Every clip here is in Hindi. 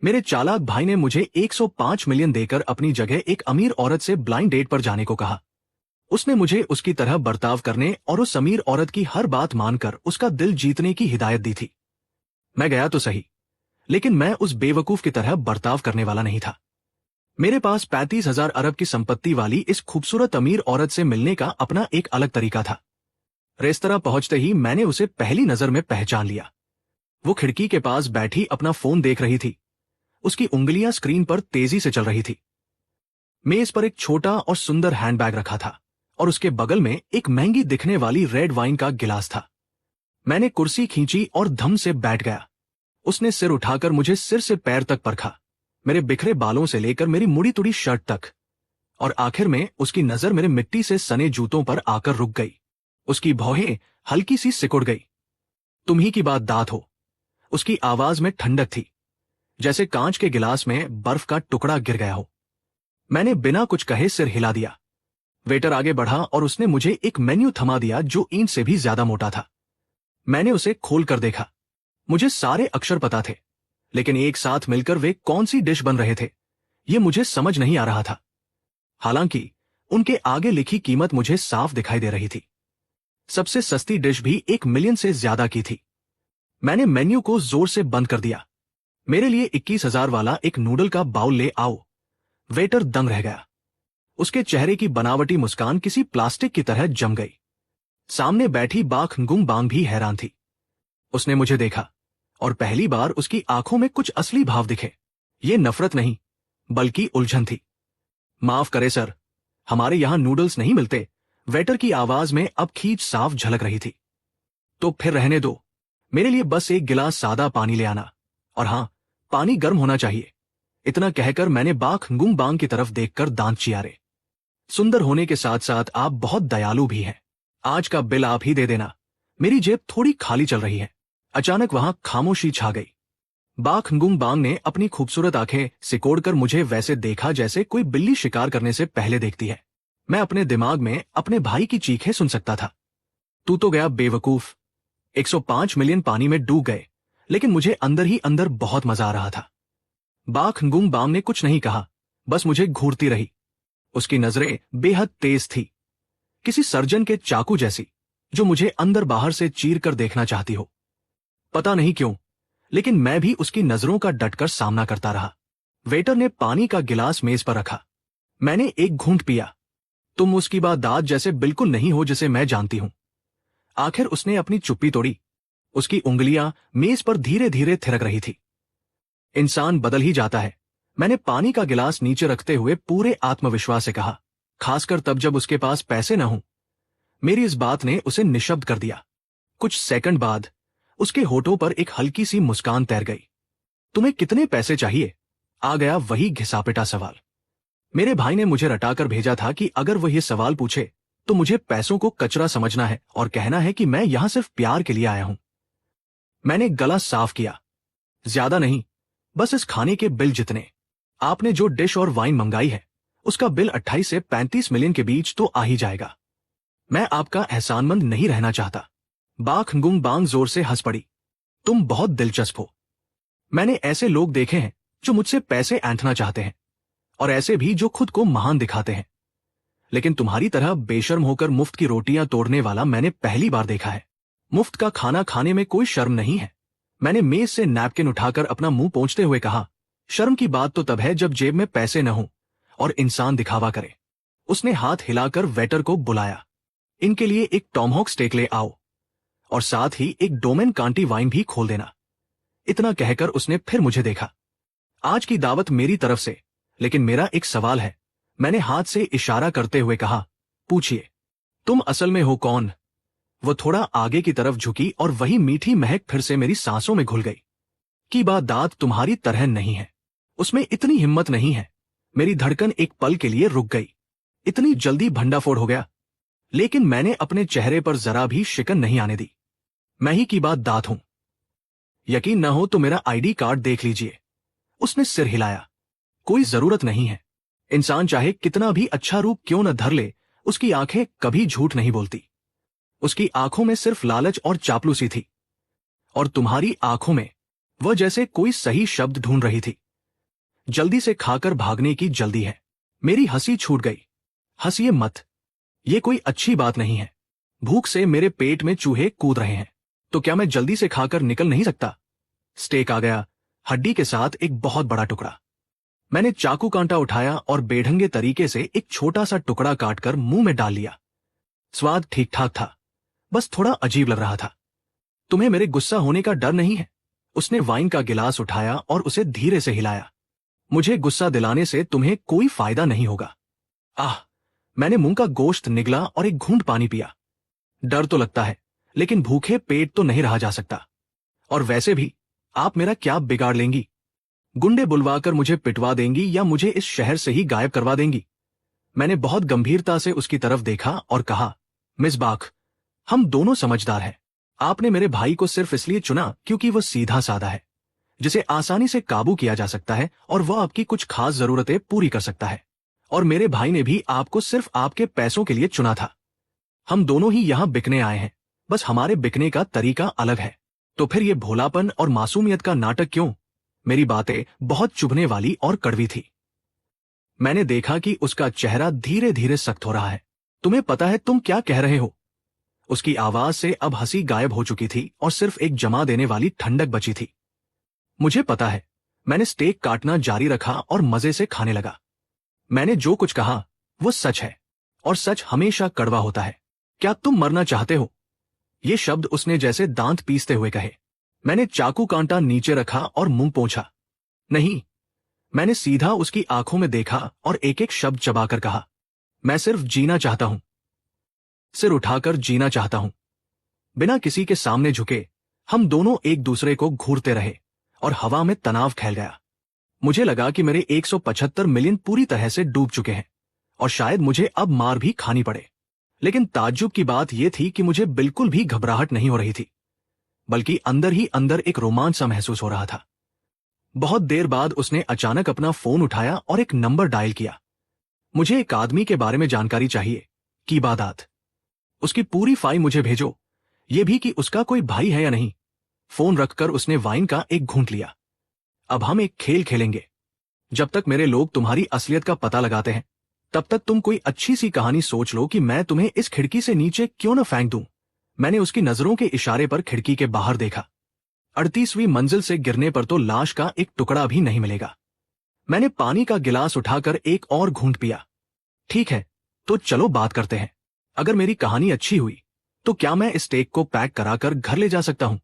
मेरे चालाक भाई ने मुझे 105 मिलियन देकर अपनी जगह एक अमीर औरत से ब्लाइंड डेट पर जाने को कहा। उसने मुझे उसकी तरह बर्ताव करने और उस अमीर औरत की हर बात मानकर उसका दिल जीतने की हिदायत दी थी। मैं गया तो सही, लेकिन मैं उस बेवकूफ की तरह बर्ताव करने वाला नहीं था। मेरे पास 35,000 अरब की संपत्ति वाली इस खूबसूरत अमीर औरत से मिलने का अपना एक अलग तरीका था। रेस्तरां पहुंचते ही मैंने उसे पहली नजर में पहचान लिया। वो खिड़की के पास बैठी अपना फोन देख रही थी। उसकी उंगलियां स्क्रीन पर तेजी से चल रही थी। मेज पर एक छोटा और सुंदर हैंडबैग रखा था और उसके बगल में एक महंगी दिखने वाली रेड वाइन का गिलास था। मैंने कुर्सी खींची और धम से बैठ गया। उसने सिर उठाकर मुझे सिर से पैर तक परखा, मेरे बिखरे बालों से लेकर मेरी मुड़ी तुड़ी शर्ट तक, और आखिर में उसकी नजर मेरे मिट्टी से सने जूतों पर आकर रुक गई। उसकी भौहें हल्की सी सिकुड़ गई। तुम ही की बात दात हो। उसकी आवाज में ठंडक थी, जैसे कांच के गिलास में बर्फ का टुकड़ा गिर गया हो। मैंने बिना कुछ कहे सिर हिला दिया। वेटर आगे बढ़ा और उसने मुझे एक मेन्यू थमा दिया जो ईंट से भी ज्यादा मोटा था। मैंने उसे खोल कर देखा। मुझे सारे अक्षर पता थे, लेकिन एक साथ मिलकर वे कौन सी डिश बन रहे थे ये मुझे समझ नहीं आ रहा था। हालांकि उनके आगे लिखी कीमत मुझे साफ दिखाई दे रही थी। सबसे सस्ती डिश भी 1 मिलियन से ज्यादा की थी। मैंने मेन्यू को जोर से बंद कर दिया। मेरे लिए 21,000 वाला एक नूडल का बाउल ले आओ। वेटर दंग रह गया। उसके चेहरे की बनावटी मुस्कान किसी प्लास्टिक की तरह जम गई। सामने बैठी बाख गुंग बांग भी हैरान थी। उसने मुझे देखा और पहली बार उसकी आंखों में कुछ असली भाव दिखे। ये नफरत नहीं, बल्कि उलझन थी। माफ करे सर, हमारे यहां नूडल्स नहीं मिलते। वेटर की आवाज में अब खींच साफ झलक रही थी। तो फिर रहने दो। मेरे लिए बस एक गिलास सादा पानी ले आना, और हां, पानी गर्म होना चाहिए। इतना कहकर मैंने बाख गुंग बांग की तरफ देखकर दांत चियारे। सुंदर होने के साथ साथ आप बहुत दयालु भी हैं। आज का बिल आप ही दे देना। मेरी जेब थोड़ी खाली चल रही है। अचानक वहां खामोशी छा गई। बाख गुंग बांग ने अपनी खूबसूरत आंखें सिकोड़कर मुझे वैसे देखा जैसे कोई बिल्ली शिकार करने से पहले देखती है। मैं अपने दिमाग में अपने भाई की चीखें सुन सकता था। तू तो गया बेवकूफ। 105 मिलियन पानी में डूब गए, लेकिन मुझे अंदर ही अंदर बहुत मजा आ रहा था। बाख गुंग बांग ने कुछ नहीं कहा, बस मुझे घूरती रही। उसकी नजरें बेहद तेज थी, किसी सर्जन के चाकू जैसी, जो मुझे अंदर बाहर से चीर कर देखना चाहती हो। पता नहीं क्यों, लेकिन मैं भी उसकी नजरों का डटकर सामना करता रहा। वेटर ने पानी का गिलास मेज पर रखा। मैंने एक घूंट पिया। तुम उसकी बात दाद जैसे बिल्कुल नहीं हो जिसे मैं जानती हूं। आखिर उसने अपनी चुप्पी तोड़ी। उसकी उंगलियां मेज पर धीरे धीरे थिरक रही थी। इंसान बदल ही जाता है, मैंने पानी का गिलास नीचे रखते हुए पूरे आत्मविश्वास से कहा, खासकर तब जब उसके पास पैसे न हों। मेरी इस बात ने उसे निशब्द कर दिया। कुछ सेकंड बाद उसके होठों पर एक हल्की सी मुस्कान तैर गई। तुम्हें कितने पैसे चाहिए? आ गया वही घिसापिटा सवाल। मेरे भाई ने मुझे रटाकर भेजा था कि अगर वह ये सवाल पूछे तो मुझे पैसों को कचरा समझना है और कहना है कि मैं यहां सिर्फ प्यार के लिए आया हूं। मैंने गला साफ किया। ज्यादा नहीं, बस इस खाने के बिल जितने। आपने जो डिश और वाइन मंगाई है उसका बिल 28 से 35 मिलियन के बीच तो आ ही जाएगा। मैं आपका एहसानमंद नहीं रहना चाहता। बाख गुंग बांग जोर से हंस पड़ी। तुम बहुत दिलचस्प हो। मैंने ऐसे लोग देखे हैं जो मुझसे पैसे ऐंठना चाहते हैं, और ऐसे भी जो खुद को महान दिखाते हैं, लेकिन तुम्हारी तरह बेशर्म होकर मुफ्त की रोटियां तोड़ने वाला मैंने पहली बार देखा है। मुफ्त का खाना खाने में कोई शर्म नहीं है। मैंने मेज से नैपकिन उठाकर अपना मुंह पोंछते हुए कहा, शर्म की बात तो तब है जब जेब में पैसे न हो और इंसान दिखावा करे। उसने हाथ हिलाकर वेटर को बुलाया। इनके लिए एक टॉमहॉक स्टेक ले आओ, और साथ ही एक डोमेन कांटी वाइन भी खोल देना। इतना कहकर उसने फिर मुझे देखा। आज की दावत मेरी तरफ से, लेकिन मेरा एक सवाल है। मैंने हाथ से इशारा करते हुए कहा, पूछिए। तुम असल में हो कौन? वो थोड़ा आगे की तरफ झुकी और वही मीठी महक फिर से मेरी सांसों में घुल गई। की बात दाद तुम्हारी तरह नहीं है। उसमें इतनी हिम्मत नहीं है। मेरी धड़कन एक पल के लिए रुक गई। इतनी जल्दी भंडाफोड़ हो गया? लेकिन मैंने अपने चेहरे पर जरा भी शिकन नहीं आने दी। मैं ही की बात दात हूं। यकीन न हो तो मेरा आईडी कार्ड देख लीजिए। उसने सिर हिलाया। कोई जरूरत नहीं है। इंसान चाहे कितना भी अच्छा रूप क्यों न धर ले, उसकी आंखें कभी झूठ नहीं बोलती। उसकी आंखों में सिर्फ लालच और चापलूसी थी, और तुम्हारी आंखों में वह जैसे कोई सही शब्द ढूंढ रही थी। जल्दी से खाकर भागने की जल्दी है। मेरी हंसी छूट गई। हंसिए मत, ये कोई अच्छी बात नहीं है। भूख से मेरे पेट में चूहे कूद रहे हैं, तो क्या मैं जल्दी से खाकर निकल नहीं सकता? स्टेक आ गया, हड्डी के साथ एक बहुत बड़ा टुकड़ा। मैंने चाकू कांटा उठाया और बेढंगे तरीके से एक छोटा सा टुकड़ा काटकर मुंह में डाल लिया। स्वाद ठीक ठाक था, बस थोड़ा अजीब लग रहा था। तुम्हें मेरे गुस्सा होने का डर नहीं है? उसने वाइन का गिलास उठाया और उसे धीरे से हिलाया। मुझे गुस्सा दिलाने से तुम्हें कोई फायदा नहीं होगा। आह! मैंने मुंह का गोश्त निगला और एक घूंट पानी पिया। डर तो लगता है, लेकिन भूखे पेट तो नहीं रहा जा सकता। और वैसे भी आप मेरा क्या बिगाड़ लेंगी? गुंडे बुलवाकर मुझे पिटवा देंगी या मुझे इस शहर से ही गायब करवा देंगी? मैंने बहुत गंभीरता से उसकी तरफ देखा और कहा, मिस बाख, हम दोनों समझदार हैं। आपने मेरे भाई को सिर्फ इसलिए चुना क्योंकि वो सीधा साधा है, जिसे आसानी से काबू किया जा सकता है और वह आपकी कुछ खास जरूरतें पूरी कर सकता है। और मेरे भाई ने भी आपको सिर्फ आपके पैसों के लिए चुना था। हम दोनों ही यहां बिकने आए हैं, बस हमारे बिकने का तरीका अलग है। तो फिर ये भोलापन और मासूमियत का नाटक क्यों? मेरी बातें बहुत चुभने वाली और कड़वी थी। मैंने देखा कि उसका चेहरा धीरे धीरे सख्त हो रहा है। तुम्हें पता है तुम क्या कह रहे हो? उसकी आवाज से अब हंसी गायब हो चुकी थी और सिर्फ एक जमा देने वाली ठंडक बची थी। मुझे पता है। मैंने स्टेक काटना जारी रखा और मजे से खाने लगा। मैंने जो कुछ कहा वो सच है, और सच हमेशा कड़वा होता है। क्या तुम मरना चाहते हो? ये शब्द उसने जैसे दांत पीसते हुए कहे। मैंने चाकू कांटा नीचे रखा और मुंह पोंछा। नहीं। मैंने सीधा उसकी आंखों में देखा और एक एक शब्द चबाकर कहा, मैं सिर्फ जीना चाहता हूं, सिर उठाकर जीना चाहता हूं। बिना किसी के सामने झुके हम दोनों एक दूसरे को घूरते रहे और हवा में तनाव फैल गया। मुझे लगा कि मेरे 175 मिलियन पूरी तरह से डूब चुके हैं और शायद मुझे अब मार भी खानी पड़े। लेकिन ताज्जुब की बात यह थी कि मुझे बिल्कुल भी घबराहट नहीं हो रही थी, बल्कि अंदर ही अंदर एक रोमांच सा महसूस हो रहा था। बहुत देर बाद उसने अचानक अपना फोन उठाया और एक नंबर डायल किया। मुझे एक आदमी के बारे में जानकारी चाहिए, की बादात। उसकी पूरी फाइल मुझे भेजो, यह भी कि उसका कोई भाई है या नहीं। फोन रखकर उसने वाइन का एक घूंट लिया। अब हम एक खेल खेलेंगे। जब तक मेरे लोग तुम्हारी असलियत का पता लगाते हैं, तब तक तुम कोई अच्छी सी कहानी सोच लो कि मैं तुम्हें इस खिड़की से नीचे क्यों न फेंक दूं। मैंने उसकी नजरों के इशारे पर खिड़की के बाहर देखा। 38वीं मंजिल से गिरने पर तो लाश का एक टुकड़ा भी नहीं मिलेगा। मैंने पानी का गिलास उठाकर एक और घूंट पिया। ठीक है, तो चलो बात करते हैं। अगर मेरी कहानी अच्छी हुई तो क्या मैं इस स्टेक को पैक कराकर घर ले जा सकता हूं?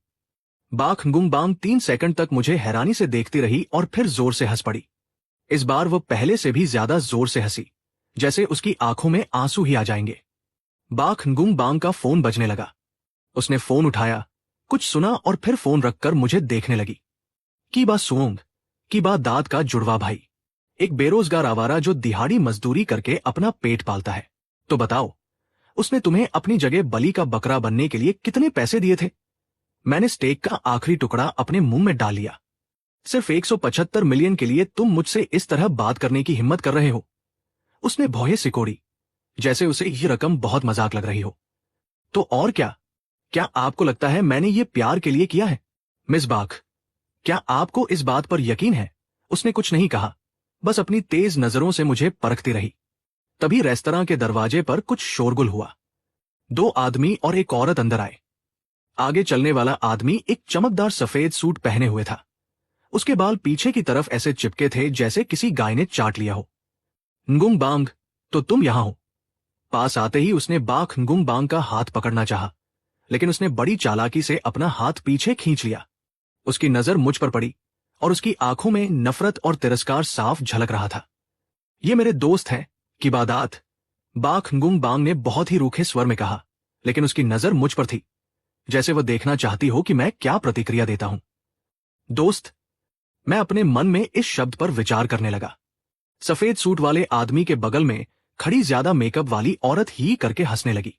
बाख गुंगबांग 3 सेकंड तक मुझे हैरानी से देखती रही और फिर जोर से हंस पड़ी। इस बार वो पहले से भी ज्यादा जोर से हंसी, जैसे उसकी आंखों में आंसू ही आ जाएंगे। बाख गुंगबांग का फोन बजने लगा। उसने फोन उठाया, कुछ सुना और फिर फोन रखकर मुझे देखने लगी। की बा सुओंग, की बा दाद का जुड़वा भाई, एक बेरोजगार आवारा जो दिहाड़ी मजदूरी करके अपना पेट पालता है। तो बताओ, उसने तुम्हें अपनी जगह बलि का बकरा बनने के लिए कितने पैसे दिए थे? मैंने स्टेक का आखिरी टुकड़ा अपने मुंह में डाल लिया। सिर्फ 175 मिलियन के लिए तुम मुझसे इस तरह बात करने की हिम्मत कर रहे हो? उसने भौहें सिकोड़ी, जैसे उसे ये रकम बहुत मजाक लग रही हो। तो और क्या? क्या आपको लगता है मैंने ये प्यार के लिए किया है? मिस बाख, क्या आपको इस बात पर यकीन है? उसने कुछ नहीं कहा, बस अपनी तेज नजरों से मुझे परखती रही। तभी रेस्तरां के दरवाजे पर कुछ शोरगुल हुआ। 2 आदमी और एक औरत अंदर आए। आगे चलने वाला आदमी एक चमकदार सफेद सूट पहने हुए था। उसके बाल पीछे की तरफ ऐसे चिपके थे जैसे किसी गाय ने चाट लिया हो। nguंग बांग, तो तुम यहां हो? पास आते ही उसने बाख nguंग बांग का हाथ पकड़ना चाहा, लेकिन उसने बड़ी चालाकी से अपना हाथ पीछे खींच लिया। उसकी नजर मुझ पर पड़ी और उसकी आंखों में नफरत और तिरस्कार साफ झलक रहा था। ये मेरे दोस्त हैं, की बादात, बाख nguंग बांग ने बहुत ही रूखे स्वर में कहा, लेकिन उसकी नजर मुझ पर थी, जैसे वह देखना चाहती हो कि मैं क्या प्रतिक्रिया देता हूं। दोस्त? मैं अपने मन में इस शब्द पर विचार करने लगा। सफेद सूट वाले आदमी के बगल में खड़ी ज्यादा मेकअप वाली औरत ही करके हंसने लगी।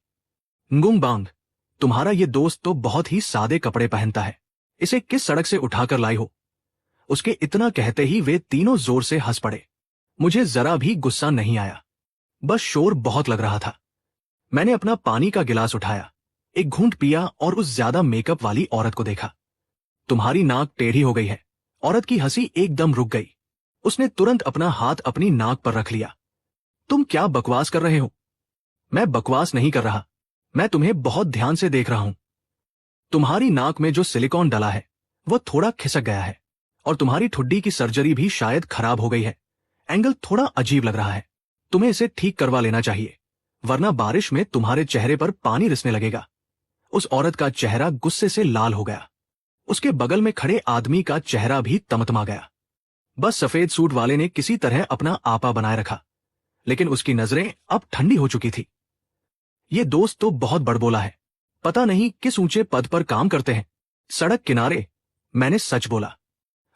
nguंग बांग, तुम्हारा ये दोस्त तो बहुत ही सादे कपड़े पहनता है, इसे किस सड़क से उठाकर लाई हो? उसके इतना कहते ही वे तीनों जोर से हंस पड़े। मुझे जरा भी गुस्सा नहीं आया, बस शोर बहुत लग रहा था। मैंने अपना पानी का गिलास उठाया, एक घूंट पिया और उस ज्यादा मेकअप वाली औरत को देखा। तुम्हारी नाक टेढ़ी हो गई है। औरत की हंसी एकदम रुक गई। उसने तुरंत अपना हाथ अपनी नाक पर रख लिया। तुम क्या बकवास कर रहे हो? मैं बकवास नहीं कर रहा, मैं तुम्हें बहुत ध्यान से देख रहा हूं। तुम्हारी नाक में जो सिलिकॉन डला है वो थोड़ा खिसक गया है और तुम्हारी ठुड्डी की सर्जरी भी शायद खराब हो गई है। एंगल थोड़ा अजीब लग रहा है, तुम्हें इसे ठीक करवा लेना चाहिए, वरना बारिश में तुम्हारे चेहरे पर पानी रिसने लगेगा। उस औरत का चेहरा गुस्से से लाल हो गया। उसके बगल में खड़े आदमी का चेहरा भी तमतमा गया। बस सफेद सूट वाले ने किसी तरह अपना आपा बनाए रखा, लेकिन उसकी नजरें अब ठंडी हो चुकी थी। ये दोस्त तो बहुत बड़बोला है, पता नहीं किस ऊंचे पद पर काम करते हैं। सड़क किनारे, मैंने सच बोला,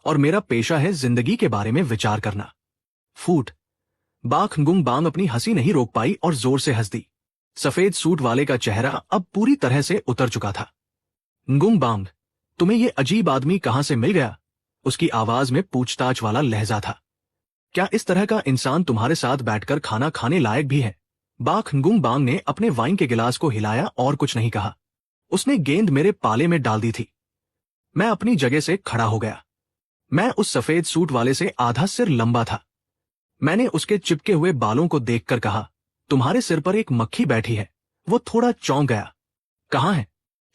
और मेरा पेशा है जिंदगी के बारे में विचार करना। फूट। बाख गुंग बांग अपनी हंसी नहीं रोक पाई और जोर से हंस दी। सफेद सूट वाले का चेहरा अब पूरी तरह से उतर चुका था। गुंग बांग, तुम्हें ये अजीब आदमी कहां से मिल गया? उसकी आवाज में पूछताछ वाला लहजा था। क्या इस तरह का इंसान तुम्हारे साथ बैठकर खाना खाने लायक भी है? बाख गुंग बांग ने अपने वाइन के गिलास को हिलाया और कुछ नहीं कहा। उसने गेंद मेरे पाले में डाल दी थी। मैं अपनी जगह से खड़ा हो गया। मैं उस सफेद सूट वाले से आधा सिर लंबा था। मैंने उसके चिपके हुए बालों को देखकर कहा, तुम्हारे सिर पर एक मक्खी बैठी है। वो थोड़ा चौंक गया। कहाँ है?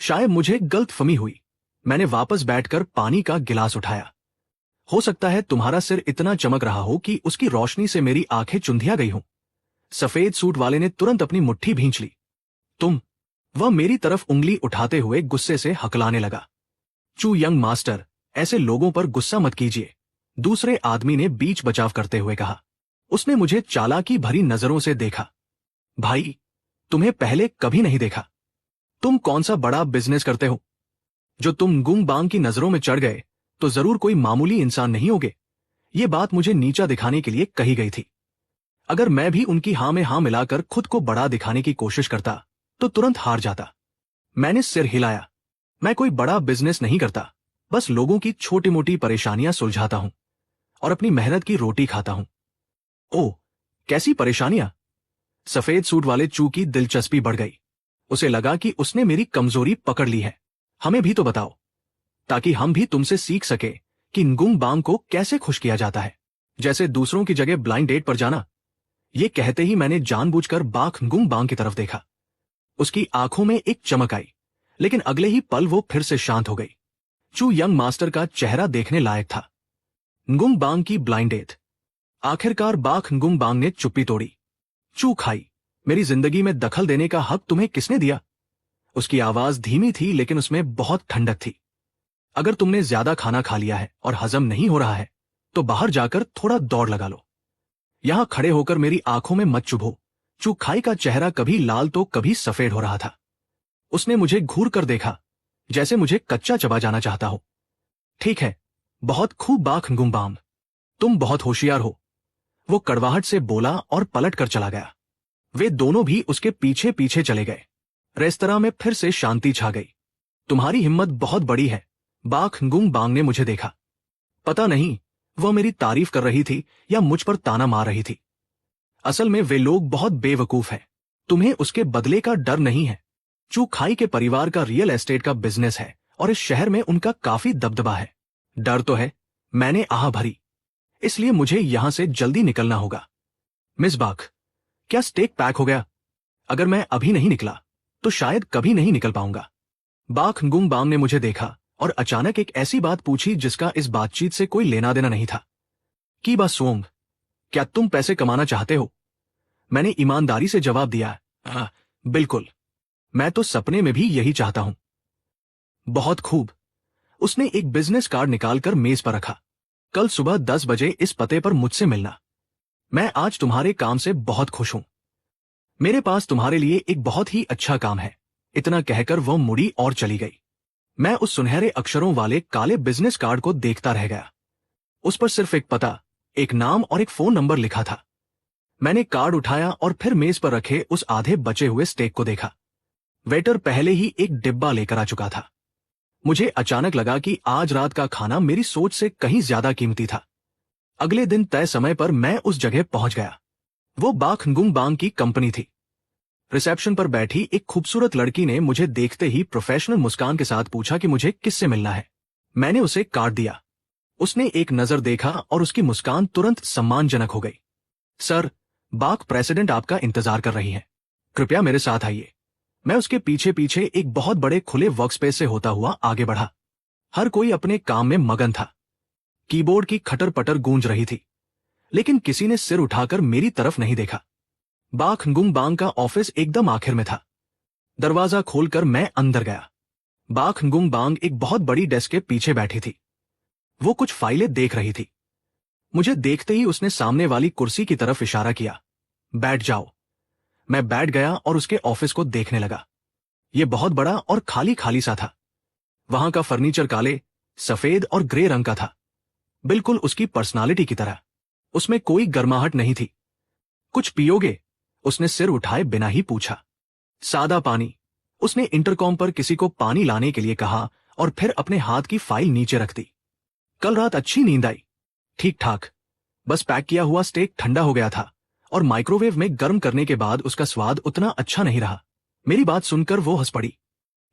शायद मुझे गलतफहमी हुई। मैंने वापस बैठकर पानी का गिलास उठाया। हो सकता है तुम्हारा सिर इतना चमक रहा हो कि उसकी रोशनी से मेरी आंखें चुंधिया गई हों। सफेद सूट वाले ने तुरंत अपनी मुट्ठी भींच ली। तुम? वह मेरी तरफ उंगली उठाते हुए गुस्से से हकलाने लगा। चू यंग मास्टर, ऐसे लोगों पर गुस्सा मत कीजिए, दूसरे आदमी ने बीच बचाव करते हुए कहा। उसने मुझे चालाकी भरी नजरों से देखा। भाई, तुम्हें पहले कभी नहीं देखा। तुम कौन सा बड़ा बिजनेस करते हो जो तुम गुंग बांग की नजरों में चढ़ गए तो जरूर कोई मामूली इंसान नहीं होगे। ये बात मुझे नीचा दिखाने के लिए कही गई थी। अगर मैं भी उनकी हां में हां मिलाकर खुद को बड़ा दिखाने की कोशिश करता तो तुरंत हार जाता। मैंने सिर हिलाया। मैं कोई बड़ा बिजनेस नहीं करता, बस लोगों की छोटी मोटी परेशानियां सुलझाता हूं और अपनी मेहनत की रोटी खाता हूं। ओह, कैसी परेशानियां? सफेद सूट वाले चू की दिलचस्पी बढ़ गई। उसे लगा कि उसने मेरी कमजोरी पकड़ ली है। हमें भी तो बताओ, ताकि हम भी तुमसे सीख सके कि गुंग बांग को कैसे खुश किया जाता है, जैसे दूसरों की जगह ब्लाइंड डेट पर जाना। ये कहते ही मैंने जानबूझकर बाख गुंग बांग की तरफ देखा। उसकी आंखों में एक चमक आई, लेकिन अगले ही पल वो फिर से शांत हो गई। चू यंग मास्टर का चेहरा देखने लायक था। गुंग बांग की ब्लाइंड डेट। आखिरकार बाख गुंग बांग ने चुप्पी तोड़ी। चू खाई, मेरी जिंदगी में दखल देने का हक तुम्हें किसने दिया? उसकी आवाज धीमी थी लेकिन उसमें बहुत ठंडक थी। अगर तुमने ज्यादा खाना खा लिया है और हजम नहीं हो रहा है तो बाहर जाकर थोड़ा दौड़ लगा लो। यहां खड़े होकर मेरी आंखों में मत चुभो। चू खाई का चेहरा कभी लाल तो कभी सफेद हो रहा था। उसने मुझे घूर कर देखा, जैसे मुझे कच्चा चबा जाना चाहता हो। ठीक है, बहुत खूब बाख गुंबाम, तुम बहुत होशियार हो। वो कड़वाहट से बोला और पलट कर चला गया। वे दोनों भी उसके पीछे पीछे चले गए। रेस्तरां में फिर से शांति छा गई। तुम्हारी हिम्मत बहुत बड़ी है, बाख गुंग बांग ने मुझे देखा। पता नहीं वह मेरी तारीफ कर रही थी या मुझ पर ताना मार रही थी। असल में वे लोग बहुत बेवकूफ हैं। तुम्हें उसके बदले का डर नहीं है। चू खाई के परिवार का रियल एस्टेट का बिजनेस है और इस शहर में उनका काफी दबदबा है। डर तो है, मैंने आह भरी, इसलिए मुझे यहां से जल्दी निकलना होगा। मिस बाख, क्या स्टेक पैक हो गया? अगर मैं अभी नहीं निकला तो शायद कभी नहीं निकल पाऊंगा। बाख गुंग बांग ने मुझे देखा और अचानक एक ऐसी बात पूछी जिसका इस बातचीत से कोई लेना देना नहीं था। की बा सोंग, क्या तुम पैसे कमाना चाहते हो? मैंने ईमानदारी से जवाब दिया, बिल्कुल, मैं तो सपने में भी यही चाहता हूं। बहुत खूब। उसने एक बिजनेस कार्ड निकालकर मेज पर रखा। कल सुबह 10 बजे इस पते पर मुझसे मिलना। मैं आज तुम्हारे काम से बहुत खुश हूं। मेरे पास तुम्हारे लिए एक बहुत ही अच्छा काम है। इतना कहकर वह मुड़ी और चली गई। मैं उस सुनहरे अक्षरों वाले काले बिजनेस कार्ड को देखता रह गया। उस पर सिर्फ एक पता, एक नाम और एक फोन नंबर लिखा था। मैंने कार्ड उठाया और फिर मेज पर रखे उस आधे बचे हुए स्टेक को देखा। वेटर पहले ही एक डिब्बा लेकर आ चुका था। मुझे अचानक लगा कि आज रात का खाना मेरी सोच से कहीं ज्यादा कीमती था। अगले दिन तय समय पर मैं उस जगह पहुंच गया। वो बाख गुंग बांग की कंपनी थी। रिसेप्शन पर बैठी एक खूबसूरत लड़की ने मुझे देखते ही प्रोफेशनल मुस्कान के साथ पूछा कि मुझे किससे मिलना है। मैंने उसे कार्ड दिया। उसने एक नजर देखा और उसकी मुस्कान तुरंत सम्मानजनक हो गई। सर, बाक प्रेसिडेंट आपका इंतजार कर रही हैं। कृपया मेरे साथ आइए। मैं उसके पीछे पीछे एक बहुत बड़े खुले वर्कस्पेस से होता हुआ आगे बढ़ा। हर कोई अपने काम में मगन था। कीबोर्ड की खटर पटर गूंज रही थी, लेकिन किसी ने सिर उठाकर मेरी तरफ नहीं देखा। बाक गुंग बांग का ऑफिस एकदम आखिर में था। दरवाजा खोलकर मैं अंदर गया। बाक गुंग बांग एक बहुत बड़ी डेस्क के पीछे बैठी थी। वो कुछ फाइलें देख रही थी। मुझे देखते ही उसने सामने वाली कुर्सी की तरफ इशारा किया। बैठ जाओ। मैं बैठ गया और उसके ऑफिस को देखने लगा। यह बहुत बड़ा और खाली खाली सा था। वहां का फर्नीचर काले, सफेद और ग्रे रंग का था, बिल्कुल उसकी पर्सनालिटी की तरह। उसमें कोई गर्माहट नहीं थी। कुछ पियोगे? उसने सिर उठाए बिना ही पूछा। सादा पानी। उसने इंटरकॉम पर किसी को पानी लाने के लिए कहा और फिर अपने हाथ की फाइल नीचे रख दी। कल रात अच्छी नींद आई? ठीक ठाक। बस पैक किया हुआ स्टेक ठंडा हो गया था और माइक्रोवेव में गर्म करने के बाद उसका स्वाद उतना अच्छा नहीं रहा। मेरी बात सुनकर वो हंस पड़ी।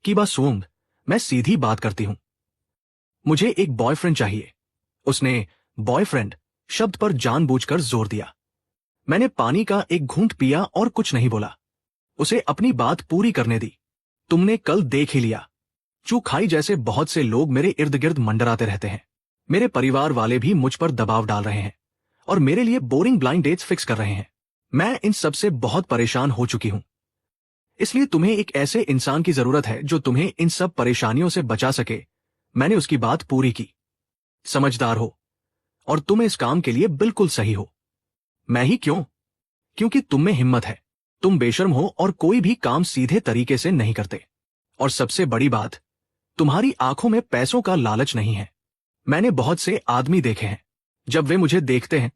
कि बा सोंग, मैं सीधी बात करती हूं। मुझे एक बॉयफ्रेंड चाहिए। उसने बॉयफ्रेंड शब्द पर जानबूझकर जोर दिया। मैंने पानी का एक घूंट पिया और कुछ नहीं बोला। उसे अपनी बात पूरी करने दी। तुमने कल देख ही लिया। चू खाई जैसे बहुत से लोग मेरे इर्द गिर्द मंडराते रहते हैं। मेरे परिवार वाले भी मुझ पर दबाव डाल रहे हैं और मेरे लिए बोरिंग ब्लाइंड डेट्स फिक्स कर रहे हैं। मैं इन सब से बहुत परेशान हो चुकी हूं। इसलिए तुम्हें एक ऐसे इंसान की जरूरत है जो तुम्हें इन सब परेशानियों से बचा सके। मैंने उसकी बात पूरी की। समझदार हो और तुम इस काम के लिए बिल्कुल सही हो। मैं ही क्यों? क्योंकि तुम में हिम्मत है। तुम बेशर्म हो और कोई भी काम सीधे तरीके से नहीं करते। और सबसे बड़ी बात, तुम्हारी आंखों में पैसों का लालच नहीं है। मैंने बहुत से आदमी देखे हैं, जब वे मुझे देखते हैं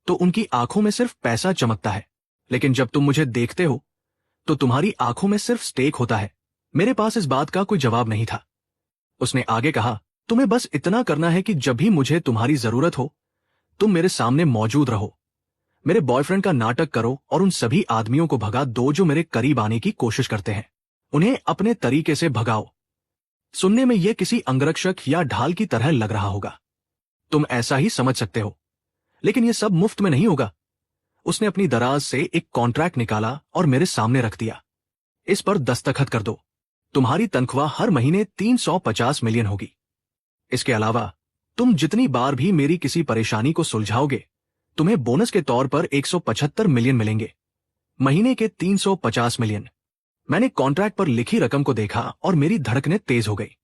तो उनकी आंखों में सिर्फ पैसा चमकता है, लेकिन जब तुम मुझे देखते हो तो तुम्हारी आंखों में सिर्फ स्टेक होता है। मेरे पास इस बात का कोई जवाब नहीं था। उसने आगे कहा, तुम्हें बस इतना करना है कि जब भी मुझे तुम्हारी जरूरत हो तुम मेरे सामने मौजूद रहो। मेरे बॉयफ्रेंड का नाटक करो और उन सभी आदमियों को भगा दो जो मेरे करीब आने की कोशिश करते हैं। उन्हें अपने तरीके से भगाओ। सुनने में यह किसी अंगरक्षक या ढाल की तरह लग रहा होगा, तुम ऐसा ही समझ सकते हो, लेकिन यह सब मुफ्त में नहीं होगा। उसने अपनी दराज से एक कॉन्ट्रैक्ट निकाला और मेरे सामने रख दिया। इस पर दस्तखत कर दो। तुम्हारी तनख्वाह हर महीने 350 मिलियन होगी। इसके अलावा तुम जितनी बार भी मेरी किसी परेशानी को सुलझाओगे तुम्हें बोनस के तौर पर 175 मिलियन मिलेंगे। महीने के 350 मिलियन। मैंने कॉन्ट्रैक्ट पर लिखी रकम को देखा और मेरी धड़कनें तेज हो गई।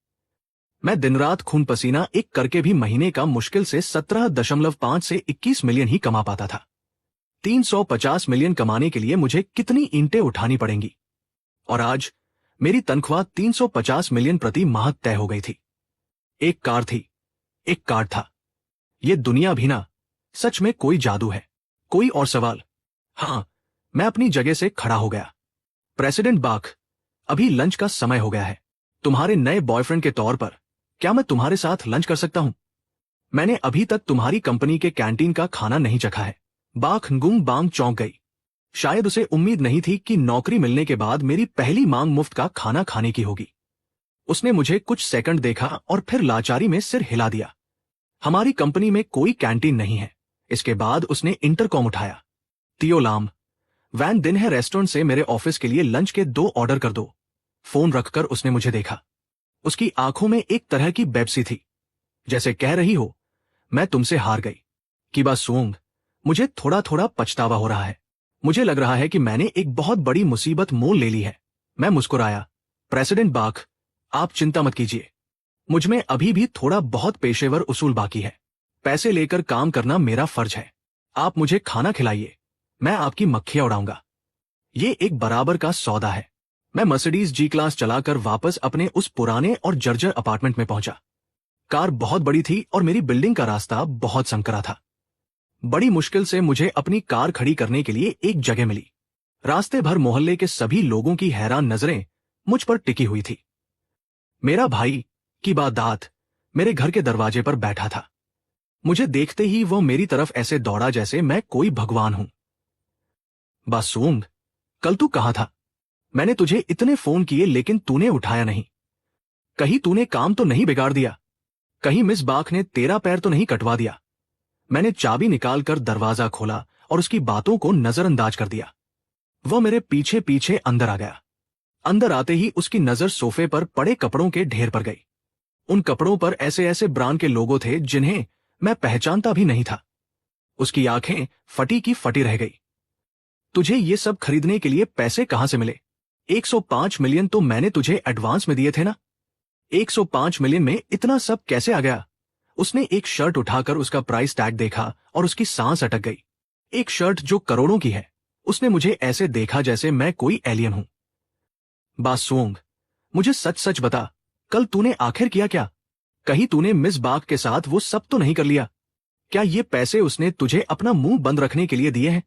मैं दिन रात खून पसीना एक करके भी महीने का मुश्किल से 17.5 से 21 मिलियन ही कमा पाता था। 350 मिलियन कमाने के लिए मुझे कितनी ईंटें उठानी पड़ेंगी? और आज मेरी तनख्वाह 350 मिलियन प्रति माह तय हो गई थी। एक कार थी, एक कार्ड था। ये दुनिया भी ना, सच में कोई जादू है। कोई और सवाल? हाँ, मैं अपनी जगह से खड़ा हो गया। प्रेसिडेंट बाक, अभी लंच का समय हो गया है। तुम्हारे नए बॉयफ्रेंड के तौर पर क्या मैं तुम्हारे साथ लंच कर सकता हूं? मैंने अभी तक तुम्हारी कंपनी के कैंटीन का खाना नहीं चखा है। बाक गुंग बांग चौंक गई। शायद उसे उम्मीद नहीं थी कि नौकरी मिलने के बाद मेरी पहली मांग मुफ्त का खाना खाने की होगी। उसने मुझे कुछ सेकंड देखा और फिर लाचारी में सिर हिला दिया। हमारी कंपनी में कोई कैंटीन नहीं है। इसके बाद उसने इंटरकॉम उठाया। तियो लाम, वैन दिन है रेस्टोरेंट से मेरे ऑफिस के लिए लंच के 2 ऑर्डर कर दो। फोन रखकर उसने मुझे देखा। उसकी आंखों में एक तरह की बेबसी थी, जैसे कह रही हो, मैं तुमसे हार गई। कि बा सोंग, मुझे थोड़ा थोड़ा पछतावा हो रहा है। मुझे लग रहा है कि मैंने एक बहुत बड़ी मुसीबत मोल ले ली है। मैं मुस्कुराया। प्रेसिडेंट बाक, आप चिंता मत कीजिए। मुझमें अभी भी थोड़ा बहुत पेशेवर उसूल बाकी है। पैसे लेकर काम करना मेरा फर्ज है। आप मुझे खाना खिलाइए, मैं आपकी मक्खियां उड़ाऊंगा। ये एक बराबर का सौदा है। मैं मर्सिडीज जी क्लास चलाकर वापस अपने उस पुराने और जर्जर अपार्टमेंट में पहुंचा। कार बहुत बड़ी थी और मेरी बिल्डिंग का रास्ता बहुत संकरा था। बड़ी मुश्किल से मुझे अपनी कार खड़ी करने के लिए एक जगह मिली। रास्ते भर मोहल्ले के सभी लोगों की हैरान नजरें मुझ पर टिकी हुई थी। मेरा भाई की बात मेरे घर के दरवाजे पर बैठा था। मुझे देखते ही वो मेरी तरफ ऐसे दौड़ा जैसे मैं कोई भगवान हूं। बासूंग, कल तू कहां था? मैंने तुझे इतने फोन किए लेकिन तूने उठाया नहीं। कहीं तूने काम तो नहीं बिगाड़ दिया? कहीं मिस बाख ने तेरा पैर तो नहीं कटवा दिया। मैंने चाबी निकालकर दरवाजा खोला और उसकी बातों को नजरअंदाज कर दिया। वह मेरे पीछे पीछे अंदर आ गया। अंदर आते ही उसकी नजर सोफे पर पड़े कपड़ों के ढेर पर गई। उन कपड़ों पर ऐसे ऐसे ब्रांड के लोगो थे जिन्हें मैं पहचानता भी नहीं था। उसकी आंखें फटी की फटी रह गई। तुझे ये सब खरीदने के लिए पैसे कहां से मिले? 105 मिलियन तो मैंने तुझे एडवांस में दिए थे ना। 105 मिलियन में इतना सब कैसे आ गया? उसने एक शर्ट उठाकर उसका प्राइस टैग देखा और उसकी सांस अटक गई। एक शर्ट जो करोड़ों की है। उसने मुझे ऐसे देखा जैसे मैं कोई एलियन हूं। बासुओंग, मुझे सच सच बता, कल तूने आखिर किया क्या? कहीं तूने मिस बाग के साथ वो सब तो नहीं कर लिया? क्या ये पैसे उसने तुझे अपना मुंह बंद रखने के लिए दिए हैं?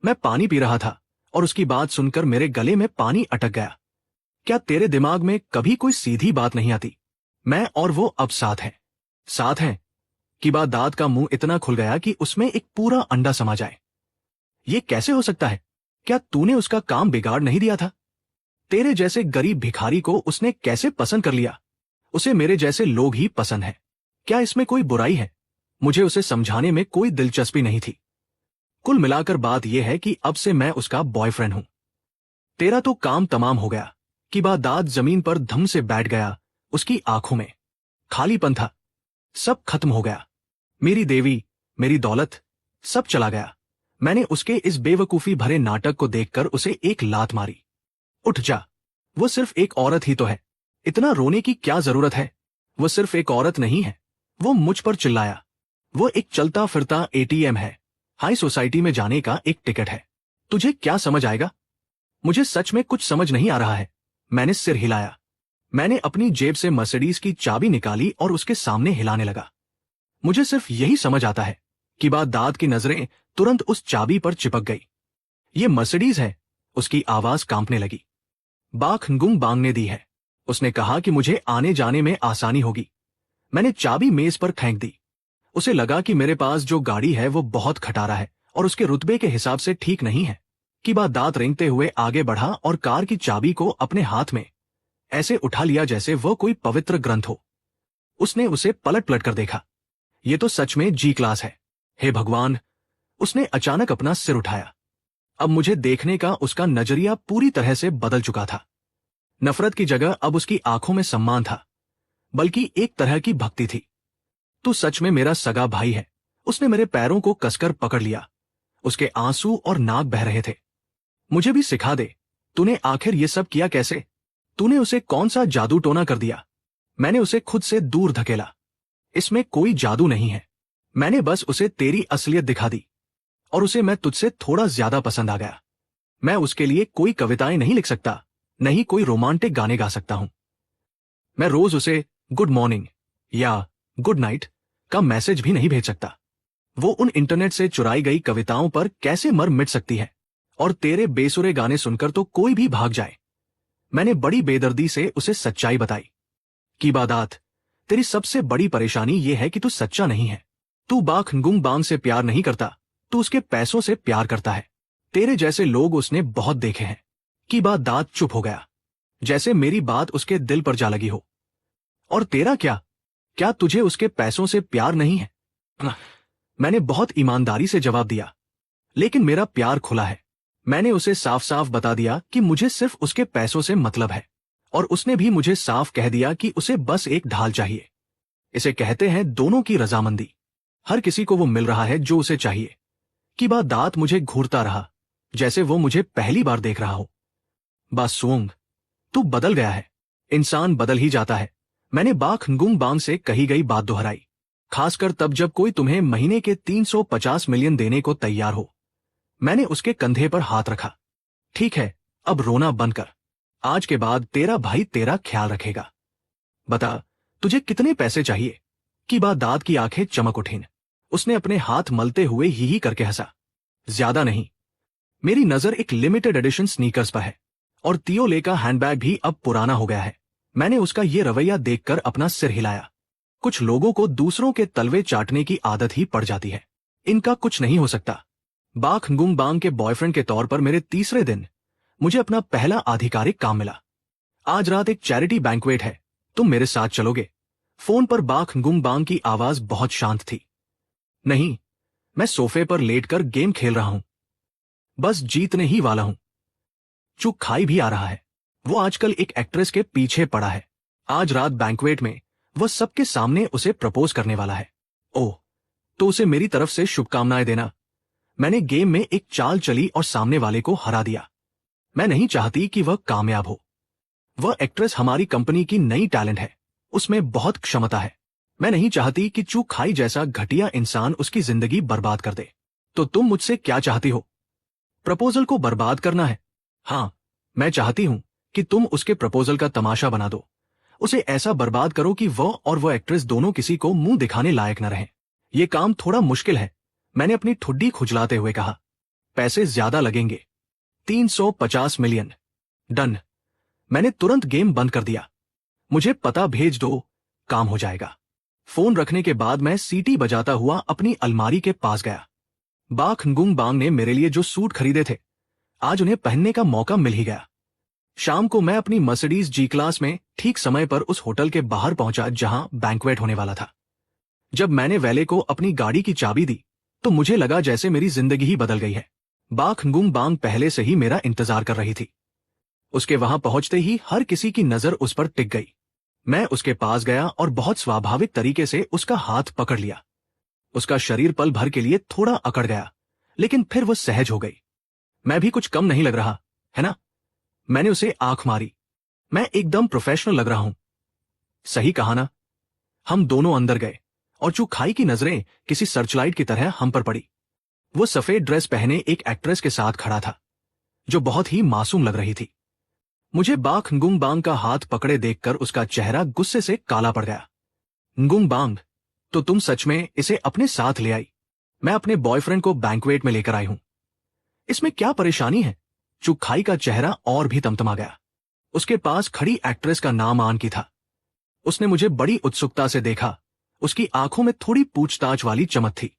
मैं पानी पी रहा था और उसकी बात सुनकर मेरे गले में पानी अटक गया। क्या तेरे दिमाग में कभी कोई सीधी बात नहीं आती? मैं और वो अब साथ हैं। साथ हैं कि बाद दांत का मुंह इतना खुल गया कि उसमें एक पूरा अंडा समा जाए। ये कैसे हो सकता है? क्या तूने उसका काम बिगाड़ नहीं दिया था? तेरे जैसे गरीब भिखारी को उसने कैसे पसंद कर लिया? उसे मेरे जैसे लोग ही पसंद है। क्या इसमें कोई बुराई है? मुझे उसे समझाने में कोई दिलचस्पी नहीं थी। कुल मिलाकर बात यह है कि अब से मैं उसका बॉयफ्रेंड हूं। तेरा तो काम तमाम हो गया। कि बाद दांत जमीन पर धम से बैठ गया। उसकी आंखों में खालीपन था। सब खत्म हो गया। मेरी देवी, मेरी दौलत, सब चला गया। मैंने उसके इस बेवकूफी भरे नाटक को देखकर उसे एक लात मारी। उठ जा, वो सिर्फ एक औरत ही तो है। इतना रोने की क्या जरूरत है? वो सिर्फ एक औरत नहीं है। वो मुझ पर चिल्लाया। वो एक चलता फिरता एटीएम है। हाई सोसाइटी में जाने का एक टिकट है। तुझे क्या समझ आएगा? मुझे सच में कुछ समझ नहीं आ रहा है। मैंने सिर हिलाया। मैंने अपनी जेब से मर्सिडीज की चाबी निकाली और उसके सामने हिलाने लगा। मुझे सिर्फ यही समझ आता है कि बाद दांत की नजरें तुरंत उस चाबी पर चिपक गई। ये मर्सिडीज है। उसकी आवाज कांपने लगी। बाख गुंग बांग ने दी है। उसने कहा कि मुझे आने जाने में आसानी होगी। मैंने चाबी मेज पर फेंक दी। उसे लगा कि मेरे पास जो गाड़ी है वो बहुत खटारा है और उसके रुतबे के हिसाब से ठीक नहीं है। कि बाद दांत रेंगते हुए आगे बढ़ा और कार की चाबी को अपने हाथ में ऐसे उठा लिया जैसे वह कोई पवित्र ग्रंथ हो। उसने उसे पलट पलट कर देखा। ये तो सच में जी क्लास है। हे भगवान! उसने अचानक अपना सिर उठाया। अब मुझे देखने का उसका नजरिया पूरी तरह से बदल चुका था। नफरत की जगह अब उसकी आंखों में सम्मान था, बल्कि एक तरह की भक्ति थी। तू सच में मेरा सगा भाई है। उसने मेरे पैरों को कसकर पकड़ लिया। उसके आंसू और नाक बह रहे थे। मुझे भी सिखा दे, तूने आखिर ये सब किया कैसे? तूने उसे कौन सा जादू टोना कर दिया? मैंने उसे खुद से दूर धकेला। इसमें कोई जादू नहीं है। मैंने बस उसे तेरी असलियत दिखा दी और उसे मैं तुझसे थोड़ा ज्यादा पसंद आ गया। मैं उसके लिए कोई कविताएं नहीं लिख सकता, नहीं कोई रोमांटिक गाने गा सकता हूं। मैं रोज उसे गुड मॉर्निंग या गुड नाइट का मैसेज भी नहीं भेज सकता। वो उन इंटरनेट से चुराई गई कविताओं पर कैसे मर मिट सकती है? और तेरे बेसुरे गाने सुनकर तो कोई भी भाग जाए। मैंने बड़ी बेदर्दी से उसे सच्चाई बताई। की बादात, तेरी सबसे बड़ी परेशानी यह है कि तू सच्चा नहीं है। तू बाख गुंग बांग से प्यार नहीं करता, तू उसके पैसों से प्यार करता है। तेरे जैसे लोग उसने बहुत देखे हैं। की बात दांत चुप हो गया, जैसे मेरी बात उसके दिल पर जा लगी हो। और तेरा क्या? क्या तुझे उसके पैसों से प्यार नहीं है? मैंने बहुत ईमानदारी से जवाब दिया, लेकिन मेरा प्यार खुला है। मैंने उसे साफ साफ बता दिया कि मुझे सिर्फ उसके पैसों से मतलब है, और उसने भी मुझे साफ कह दिया कि उसे बस एक ढाल चाहिए। इसे कहते हैं दोनों की रजामंदी। हर किसी को वो मिल रहा है जो उसे चाहिए। की बात दांत मुझे घूरता रहा, जैसे वो मुझे पहली बार देख रहा हो। बासुओंग, तू बदल गया है। इंसान बदल ही जाता है। मैंने बाख गुंग बांग से कही गई बात दोहराई, खासकर तब जब कोई तुम्हें महीने के 350 मिलियन देने को तैयार हो। मैंने उसके कंधे पर हाथ रखा। ठीक है, अब रोना बंद कर। आज के बाद तेरा भाई तेरा ख्याल रखेगा। बता, तुझे कितने पैसे चाहिए? की बात दांत की आंखें चमक उठीं। उसने अपने हाथ मलते हुए ही करके हंसा। ज्यादा नहीं। मेरी नजर एक लिमिटेड एडिशन स्नीकर्स पर है, और तियोले का हैंडबैग भी अब पुराना हो गया है। मैंने उसका ये रवैया देखकर अपना सिर हिलाया। कुछ लोगों को दूसरों के तलवे चाटने की आदत ही पड़ जाती है। इनका कुछ नहीं हो सकता। बाख गुंग बांग के बॉयफ्रेंड के तौर पर मेरे तीसरे दिन मुझे अपना पहला आधिकारिक काम मिला। आज रात एक चैरिटी बैंक्वेट है, तुम मेरे साथ चलोगे? फोन पर बाख गुंग बांग की आवाज बहुत शांत थी। नहीं, मैं सोफे पर लेटकर गेम खेल रहा हूं। बस जीतने ही वाला हूं। चू खाई भी आ रहा है। वो आजकल एक एक्ट्रेस के पीछे पड़ा है। आज रात बैंक्वेट में वह सबके सामने उसे प्रपोज करने वाला है। ओह, तो उसे मेरी तरफ से शुभकामनाएं देना। मैंने गेम में एक चाल चली और सामने वाले को हरा दिया। मैं नहीं चाहती कि वह कामयाब हो। वह एक्ट्रेस हमारी कंपनी की नई टैलेंट है। उसमें बहुत क्षमता है। मैं नहीं चाहती कि चू खाई जैसा घटिया इंसान उसकी जिंदगी बर्बाद कर दे। तो तुम मुझसे क्या चाहती हो? प्रपोजल को बर्बाद करना है? हाँ, मैं चाहती हूं कि तुम उसके प्रपोजल का तमाशा बना दो। उसे ऐसा बर्बाद करो कि वह एक्ट्रेस दोनों किसी को मुंह दिखाने लायक न रहें। यह काम थोड़ा मुश्किल है, मैंने अपनी ठुड्डी खुजलाते हुए कहा। पैसे ज्यादा लगेंगे। 350 मिलियन। डन। मैंने तुरंत गेम बंद कर दिया। मुझे पता भेज दो, काम हो जाएगा। फोन रखने के बाद मैं सीटी बजाता हुआ अपनी अलमारी के पास गया। बाख गुंग बांग ने मेरे लिए जो सूट खरीदे थे, आज उन्हें पहनने का मौका मिल ही गया। शाम को मैं अपनी मर्सिडीज जी क्लास में ठीक समय पर उस होटल के बाहर पहुंचा जहां बैंक्वेट होने वाला था। जब मैंने वैले को अपनी गाड़ी की चाबी दी तो मुझे लगा जैसे मेरी जिंदगी ही बदल गई है। बाख गुंग बांग पहले से ही मेरा इंतजार कर रही थी। उसके वहां पहुंचते ही हर किसी की नजर उस पर टिक गई। मैं उसके पास गया और बहुत स्वाभाविक तरीके से उसका हाथ पकड़ लिया। उसका शरीर पल भर के लिए थोड़ा अकड़ गया, लेकिन फिर वो सहज हो गई। मैं भी कुछ कम नहीं लग रहा, है ना? मैंने उसे आंख मारी। मैं एकदम प्रोफेशनल लग रहा हूं। सही कहा ना? हम दोनों अंदर गए और चू खाई की नजरें किसी सर्चलाइट की तरह हम पर पड़ी। वो सफेद ड्रेस पहने एक एक्ट्रेस के साथ खड़ा था जो बहुत ही मासूम लग रही थी। मुझे बाख गुंग बांग का हाथ पकड़े देखकर उसका चेहरा गुस्से से काला पड़ गया। गुंग बांग, तो तुम सच में इसे अपने साथ ले आई? मैं अपने बॉयफ्रेंड को बैंक्वेट में लेकर आई हूं। इसमें क्या परेशानी है? चू खाई का चेहरा और भी तमतमा गया। उसके पास खड़ी एक्ट्रेस का नाम आनकी था। उसने मुझे बड़ी उत्सुकता से देखा। उसकी आंखों में थोड़ी पूछताछ वाली चमक थी।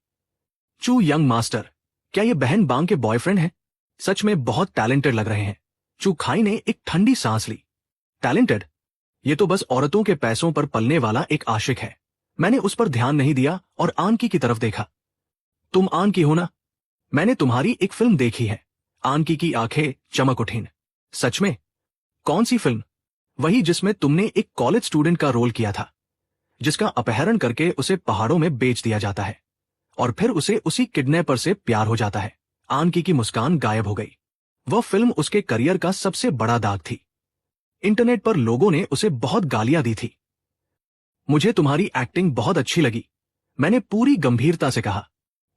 चू यंग मास्टर, क्या ये बहन बांग के बॉयफ्रेंड है? सच में बहुत टैलेंटेड लग रहे हैं। चू खाई ने एक ठंडी सांस ली। टैलेंटेड? ये तो बस औरतों के पैसों पर पलने वाला एक आशिक है। मैंने उस पर ध्यान नहीं दिया और आनकी की तरफ देखा। तुम आनकी हो ना? मैंने तुम्हारी एक फिल्म देखी है। आनकी की आंखें चमक उठीं। सच में? कौन सी फिल्म? वही जिसमें तुमने एक कॉलेज स्टूडेंट का रोल किया था, जिसका अपहरण करके उसे पहाड़ों में बेच दिया जाता है और फिर उसे उसी किडनैपर से प्यार हो जाता है। आनकी की मुस्कान गायब हो गई। वह फिल्म उसके करियर का सबसे बड़ा दाग थी। इंटरनेट पर लोगों ने उसे बहुत गालियां दी थी। मुझे तुम्हारी एक्टिंग बहुत अच्छी लगी, मैंने पूरी गंभीरता से कहा।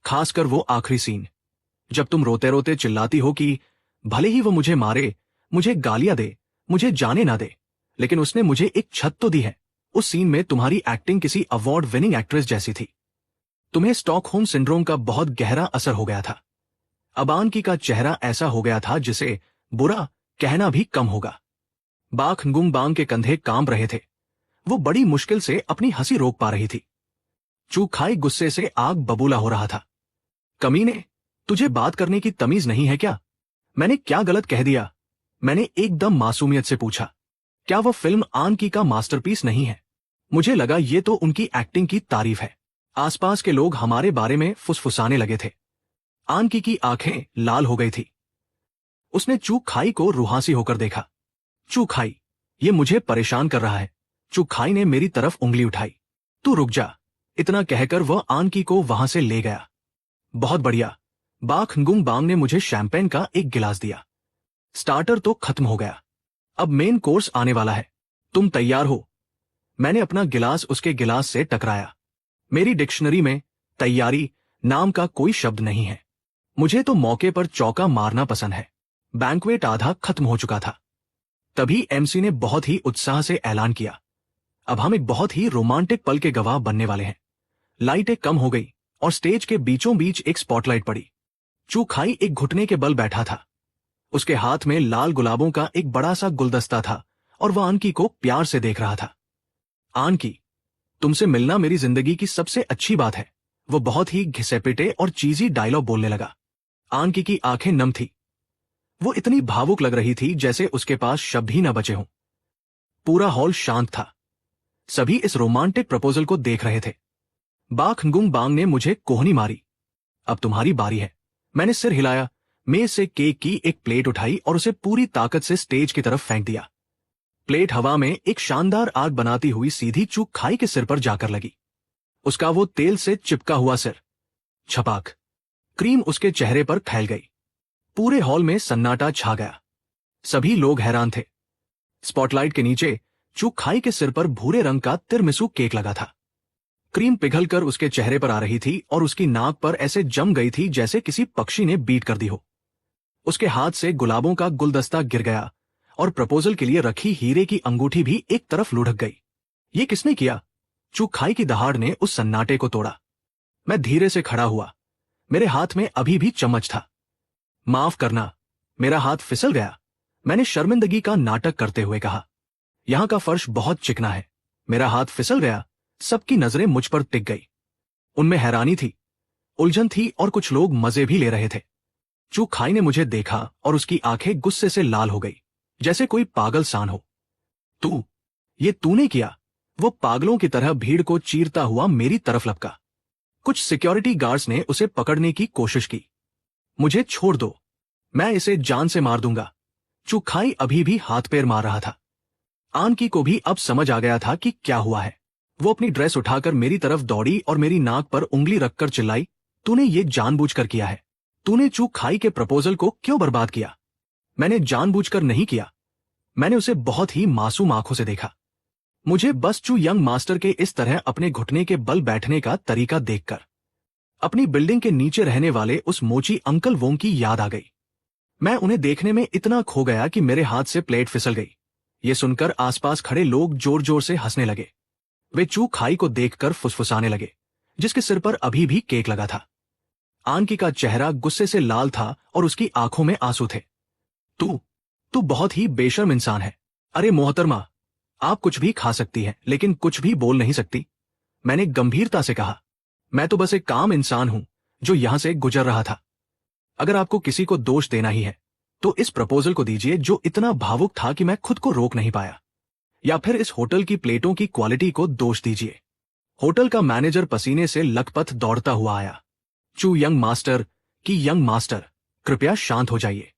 खासकर वो आखिरी सीन, जब तुम रोते रोते चिल्लाती हो कि भले ही वो मुझे मारे, मुझे गालियां दे, मुझे जाने ना दे, लेकिन उसने मुझे एक छत तो दी है। उस सीन में तुम्हारी एक्टिंग किसी अवार्ड विनिंग एक्ट्रेस जैसी थी। तुम्हें स्टॉकहोम सिंड्रोम का बहुत गहरा असर हो गया था। अब आनकी का चेहरा ऐसा हो गया था जिसे बुरा कहना भी कम होगा। बाख गुंग बांग के कंधे कांप रहे थे। वो बड़ी मुश्किल से अपनी हंसी रोक पा रही थी। चू खाई गुस्से से आग बबूला हो रहा था। कमीने, तुझे बात करने की तमीज नहीं है क्या? मैंने क्या गलत कह दिया? मैंने एकदम मासूमियत से पूछा। क्या वह फिल्म आनकी का मास्टरपीस नहीं है? मुझे लगा ये तो उनकी एक्टिंग की तारीफ है। आसपास के लोग हमारे बारे में फुसफुसाने लगे थे। आनकी की आंखें लाल हो गई थी। उसने चू खाई को रुहासी होकर देखा। चू खाई, ये मुझे परेशान कर रहा है। चू खाई ने मेरी तरफ उंगली उठाई। तू रुक जा, इतना कहकर वह आनकी को वहां से ले गया। बहुत बढ़िया। बाख गुंग बांग ने मुझे शैंपेन का एक गिलास दिया। स्टार्टर तो खत्म हो गया, अब मेन कोर्स आने वाला है। तुम तैयार हो? मैंने अपना गिलास उसके गिलास से टकराया। मेरी डिक्शनरी में तैयारी नाम का कोई शब्द नहीं है। मुझे तो मौके पर चौका मारना पसंद है। बैंक्वेट आधा खत्म हो चुका था। तभी एमसी ने बहुत ही उत्साह से ऐलान किया, अब हम एक बहुत ही रोमांटिक पल के गवाह बनने वाले हैं। लाइटें कम हो गई और स्टेज के बीचों बीच एक स्पॉटलाइट पड़ी। चू खाई एक घुटने के बल बैठा था। उसके हाथ में लाल गुलाबों का एक बड़ा सा गुलदस्ता था और वह आनकी को प्यार से देख रहा था। आनकी, तुमसे मिलना मेरी जिंदगी की सबसे अच्छी बात है। वो बहुत ही घिसे-पिटे और चीजी डायलॉग बोलने लगा। आनकी की आंखें नम थी। वो इतनी भावुक लग रही थी जैसे उसके पास शब्द ही न बचे हों। पूरा हॉल शांत था। सभी इस रोमांटिक प्रपोजल को देख रहे थे। बाख गुंग बांग ने मुझे कोहनी मारी। अब तुम्हारी बारी है। मैंने सिर हिलाया, मेज से केक की एक प्लेट उठाई और उसे पूरी ताकत से स्टेज की तरफ फेंक दिया। प्लेट हवा में एक शानदार आग बनाती हुई सीधी चू खाई के सिर पर जाकर लगी। उसका वो तेल से चिपका हुआ सिर। छपाक। क्रीम उसके चेहरे पर फैल गई। पूरे हॉल में सन्नाटा छा गया। सभी लोग हैरान थे। स्पॉटलाइट के नीचे चू खाई के सिर पर भूरे रंग का तिरमिसू केक लगा था। क्रीम पिघलकर उसके चेहरे पर आ रही थी और उसकी नाक पर ऐसे जम गई थी जैसे किसी पक्षी ने बीट कर दी हो। उसके हाथ से गुलाबों का गुलदस्ता गिर गया और प्रपोजल के लिए रखी हीरे की अंगूठी भी एक तरफ लुढ़क गई। ये किसने किया? चू खाई की दहाड़ ने उस सन्नाटे को तोड़ा। मैं धीरे से खड़ा हुआ। मेरे हाथ में अभी भी चम्मच था। माफ करना, मेरा हाथ फिसल गया। मैंने शर्मिंदगी का नाटक करते हुए कहा। यहां का फर्श बहुत चिकना है। मेरा हाथ फिसल गया। सबकी नजरें मुझ पर टिक गई। उनमें हैरानी थी, उलझन थी और कुछ लोग मजे भी ले रहे थे। चू खाई ने मुझे देखा और उसकी आंखें गुस्से से लाल हो गई, जैसे कोई पागल सान हो। ये तूने किया? वो पागलों की तरह भीड़ को चीरता हुआ मेरी तरफ लपका। कुछ सिक्योरिटी गार्ड्स ने उसे पकड़ने की कोशिश की। मुझे छोड़ दो, मैं इसे जान से मार दूंगा। चू खाई अभी भी हाथ पैर मार रहा था। आनकी को भी अब समझ आ गया था कि क्या हुआ है। वो अपनी ड्रेस उठाकर मेरी तरफ दौड़ी और मेरी नाक पर उंगली रखकर चिल्लाई, तूने ये जानबूझकर किया है। तूने चू खाई के प्रपोजल को क्यों बर्बाद किया? मैंने जानबूझकर नहीं किया। मैंने उसे बहुत ही मासूम आंखों से देखा। मुझे बस चू यंग मास्टर के इस तरह अपने घुटने के बल बैठने का तरीका देखकर अपनी बिल्डिंग के नीचे रहने वाले उस मोची अंकल वोंग की याद आ गई। मैं उन्हें देखने में इतना खो गया कि मेरे हाथ से प्लेट फिसल गई। ये सुनकर आसपास खड़े लोग जोर जोर से हंसने लगे। वे चू खाई को देखकर फुसफुसाने लगे, जिसके सिर पर अभी भी केक लगा था। आनकी का चेहरा गुस्से से लाल था और उसकी आंखों में आंसू थे। तू बहुत ही बेशर्म इंसान है। अरे मोहतरमा, आप कुछ भी खा सकती हैं लेकिन कुछ भी बोल नहीं सकती। मैंने गंभीरता से कहा। मैं तो बस एक काम इंसान हूं जो यहां से गुजर रहा था। अगर आपको किसी को दोष देना ही है तो इस प्रपोजल को दीजिए जो इतना भावुक था कि मैं खुद को रोक नहीं पाया, या फिर इस होटल की प्लेटों की क्वालिटी को दोष दीजिए। होटल का मैनेजर पसीने से लथपथ दौड़ता हुआ आया। चू यंग मास्टर, कृपया शांत हो जाइए।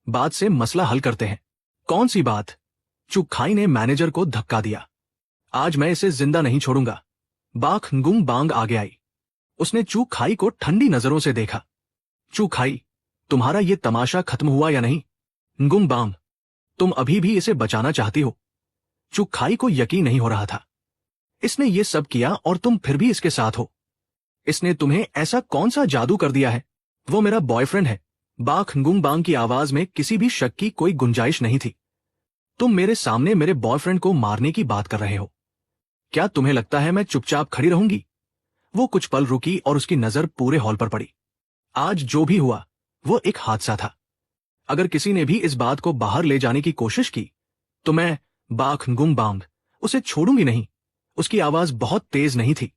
बात से मसला हल करते हैं। कौन सी बात? चू खाई ने मैनेजर को धक्का दिया। आज मैं इसे जिंदा नहीं छोड़ूंगा। बाख गुंग बांग आगे आई। उसने चू खाई को ठंडी नजरों से देखा। चू खाई, तुम्हारा ये तमाशा खत्म हुआ या नहीं? गुंग बांग, तुम अभी भी इसे बचाना चाहती हो? चू खाई को यकीन नहीं हो रहा था। इसने ये सब किया और तुम फिर भी इसके साथ हो। इसने तुम्हें ऐसा कौन सा जादू कर दिया है? वो मेरा बॉयफ्रेंड है। बाख गुंग बांग की आवाज में किसी भी शक की कोई गुंजाइश नहीं थी। तुम मेरे सामने मेरे बॉयफ्रेंड को मारने की बात कर रहे हो। क्या तुम्हें लगता है मैं चुपचाप खड़ी रहूंगी? वो कुछ पल रुकी और उसकी नजर पूरे हॉल पर पड़ी। आज जो भी हुआ वो एक हादसा था। अगर किसी ने भी इस बात को बाहर ले जाने की कोशिश की तो मैं, बाख गुंग बांग, उसे छोड़ूंगी नहीं। उसकी आवाज बहुत तेज नहीं थी,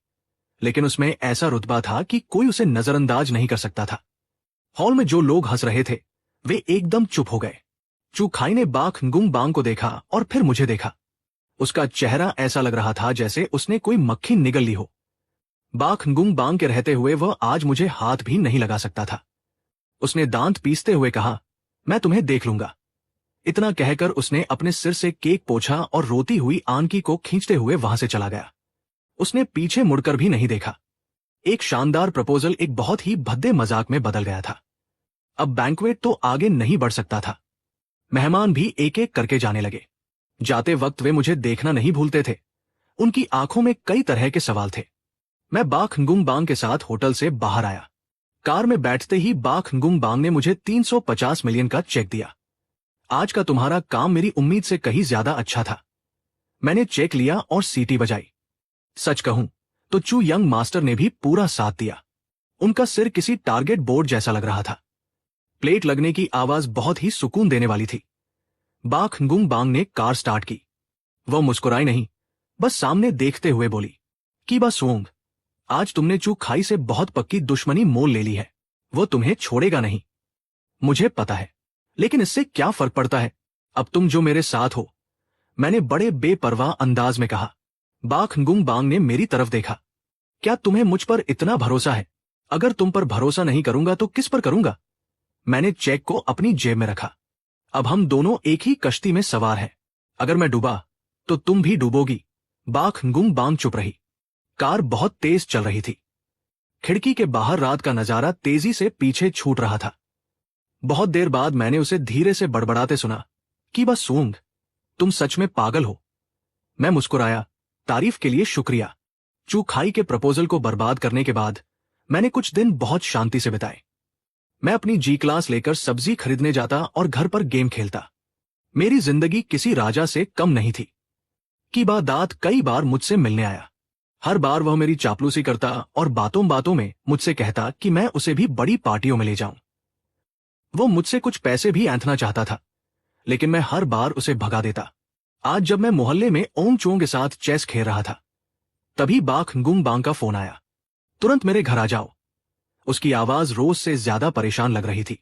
लेकिन उसमें ऐसा रुतबा था कि कोई उसे नजरअंदाज नहीं कर सकता था। हॉल में जो लोग हंस रहे थे वे एकदम चुप हो गए। चू खाई ने बाख गुंग बांग को देखा और फिर मुझे देखा। उसका चेहरा ऐसा लग रहा था जैसे उसने कोई मक्खी निगल ली हो। बाख गुंग बांग के रहते हुए वह आज मुझे हाथ भी नहीं लगा सकता था। उसने दांत पीसते हुए कहा, मैं तुम्हें देख लूंगा। इतना कहकर उसने अपने सिर से केक पोंछा और रोती हुई आनकी को खींचते हुए वहां से चला गया। उसने पीछे मुड़कर भी नहीं देखा। एक शानदार प्रपोजल एक बहुत ही भद्दे मजाक में बदल गया था। अब बैंक्वेट तो आगे नहीं बढ़ सकता था। मेहमान भी एक एक करके जाने लगे। जाते वक्त वे मुझे देखना नहीं भूलते थे। उनकी आंखों में कई तरह के सवाल थे। मैं बाख गुंग बांग के साथ होटल से बाहर आया। कार में बैठते ही बाख गुंग बांग ने मुझे 350 मिलियन का चेक दिया। आज का तुम्हारा काम मेरी उम्मीद से कहीं ज्यादा अच्छा था। मैंने चेक लिया और सीटी बजाई। सच कहूं तो चू यंग मास्टर ने भी पूरा साथ दिया। उनका सिर किसी टारगेट बोर्ड जैसा लग रहा था। प्लेट लगने की आवाज बहुत ही सुकून देने वाली थी। बाख गुंग बांग ने कार स्टार्ट की। वह मुस्कुराई नहीं, बस सामने देखते हुए बोली, कीबा सोंग, आज तुमने चू खाई से बहुत पक्की दुश्मनी मोल ले ली है। वो तुम्हें छोड़ेगा नहीं। मुझे पता है, लेकिन इससे क्या फर्क पड़ता है? अब तुम जो मेरे साथ हो। मैंने बड़े बेपरवाह अंदाज में कहा। बाखंगुंग बांग ने मेरी तरफ देखा। क्या तुम्हें मुझ पर इतना भरोसा है? अगर तुम पर भरोसा नहीं करूंगा तो किस पर करूंगा? मैंने चेक को अपनी जेब में रखा। अब हम दोनों एक ही कश्ती में सवार हैं। अगर मैं डूबा तो तुम भी डूबोगी। बाखंगुंग बांग चुप रही। कार बहुत तेज चल रही थी। खिड़की के बाहर रात का नजारा तेजी से पीछे छूट रहा था। बहुत देर बाद मैंने उसे धीरे से बड़बड़ाते सुना कि बस सूंघ, तुम सच में पागल हो। मैं मुस्कुराया, तारीफ के लिए शुक्रिया। चू खाई के प्रपोजल को बर्बाद करने के बाद मैंने कुछ दिन बहुत शांति से बिताए। मैं अपनी जी क्लास लेकर सब्जी खरीदने जाता और घर पर गेम खेलता। मेरी जिंदगी किसी राजा से कम नहीं थी। की बात कई बार मुझसे मिलने आया। हर बार वह मेरी चापलूसी करता और बातों बातों में मुझसे कहता कि मैं उसे भी बड़ी पार्टियों में ले जाऊं। वो मुझसे कुछ पैसे भी ऐंठना चाहता था, लेकिन मैं हर बार उसे भगा देता। आज जब मैं मोहल्ले में ओंग चोंग के साथ चेस खेल रहा था, तभी बाखंगुंग बांग का फोन आया। तुरंत मेरे घर आ जाओ। उसकी आवाज रोज से ज्यादा परेशान लग रही थी।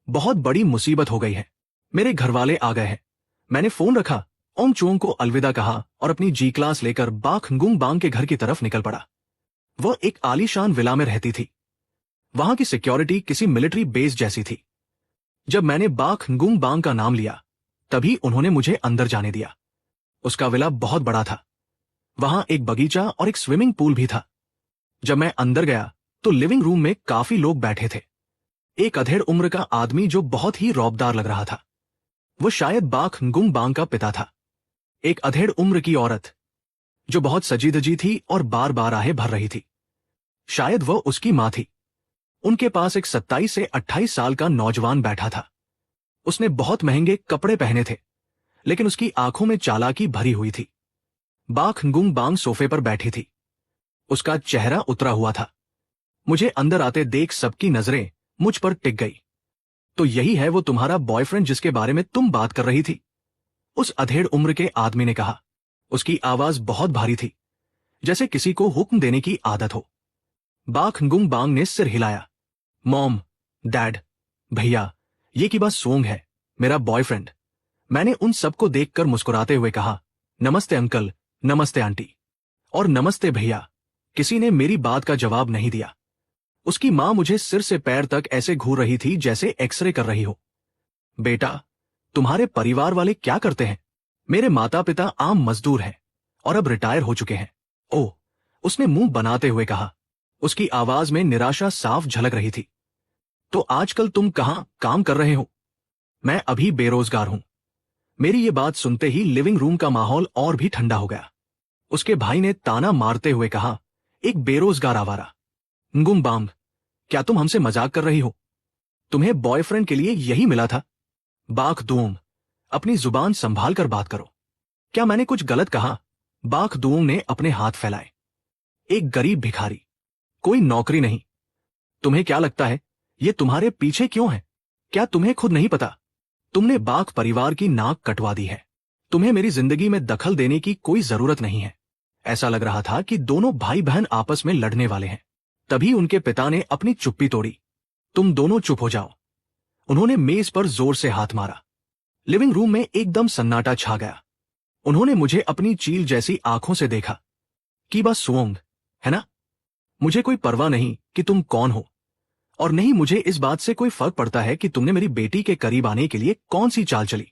बहुत बड़ी मुसीबत हो गई है, मेरे घरवाले आ गए हैं। मैंने फोन रखा, ओंग चोंग को अलविदा कहा और अपनी जी क्लास लेकर बाखंगुंग बांग के घर की तरफ निकल पड़ा। वह एक आलीशान विला में रहती थी। वहां की सिक्योरिटी किसी मिलिट्री बेस जैसी थी। जब मैंने बाखंगुंग बांग का नाम लिया, तभी उन्होंने मुझे अंदर जाने दिया। उसका विला बहुत बड़ा था। वहां एक बगीचा और एक स्विमिंग पूल भी था। जब मैं अंदर गया तो लिविंग रूम में काफी लोग बैठे थे। एक अधेड़ उम्र का आदमी जो बहुत ही रौबदार लग रहा था, वो शायद बाखंगुंग बांग का पिता था। एक अधेड़ उम्र की औरत जो बहुत सजी धजी थी और बार बार आहें भर रही थी, शायद वह उसकी मां थी। उनके पास एक 27 से 28 साल का नौजवान बैठा था। उसने बहुत महंगे कपड़े पहने थे, लेकिन उसकी आंखों में चालाकी भरी हुई थी। बाखंगुंग बांग सोफे पर बैठी थी। उसका चेहरा उतरा हुआ था। मुझे अंदर आते देख सबकी नजरें मुझ पर टिक गई। तो यही है वो तुम्हारा बॉयफ्रेंड जिसके बारे में तुम बात कर रही थी? उस अधेड़ उम्र के आदमी ने कहा। उसकी आवाज बहुत भारी थी, जैसे किसी को हुक्म देने की आदत हो। बाखंगुंग बांग ने सिर हिलाया। मॉम, डैड, भैया, ये की बात सोंग है, मेरा बॉयफ्रेंड। मैंने उन सबको देखकर मुस्कुराते हुए कहा, नमस्ते अंकल, नमस्ते आंटी, और नमस्ते भैया। किसी ने मेरी बात का जवाब नहीं दिया। उसकी मां मुझे सिर से पैर तक ऐसे घूर रही थी जैसे एक्सरे कर रही हो। बेटा, तुम्हारे परिवार वाले क्या करते हैं? मेरे माता पिता आम मजदूर हैं और अब रिटायर हो चुके हैं। ओह, उसने मुंह बनाते हुए कहा। उसकी आवाज में निराशा साफ झलक रही थी। तो आजकल तुम कहां काम कर रहे हो? मैं अभी बेरोजगार हूं। मेरी ये बात सुनते ही लिविंग रूम का माहौल और भी ठंडा हो गया। उसके भाई ने ताना मारते हुए कहा, एक बेरोजगार आवारा। nguम बांग, क्या तुम हमसे मजाक कर रही हो? तुम्हें बॉयफ्रेंड के लिए यही मिला था? बाख दूंग, अपनी जुबान संभाल कर बात करो। क्या मैंने कुछ गलत कहा? बाख दूंग ने अपने हाथ फैलाए। एक गरीब भिखारी, कोई नौकरी नहीं। तुम्हें क्या लगता है ये तुम्हारे पीछे क्यों है? क्या तुम्हें खुद नहीं पता? तुमने बाख परिवार की नाक कटवा दी है। तुम्हें मेरी जिंदगी में दखल देने की कोई जरूरत नहीं है। ऐसा लग रहा था कि दोनों भाई बहन आपस में लड़ने वाले हैं। तभी उनके पिता ने अपनी चुप्पी तोड़ी। तुम दोनों चुप हो जाओ। उन्होंने मेज पर जोर से हाथ मारा। लिविंग रूम में एकदम सन्नाटा छा गया। उन्होंने मुझे अपनी चील जैसी आंखों से देखा। की बात सुओंग, है ना? मुझे कोई परवाह नहीं कि तुम कौन हो, और नहीं मुझे इस बात से कोई फर्क पड़ता है कि तुमने मेरी बेटी के करीब आने के लिए कौन सी चाल चली।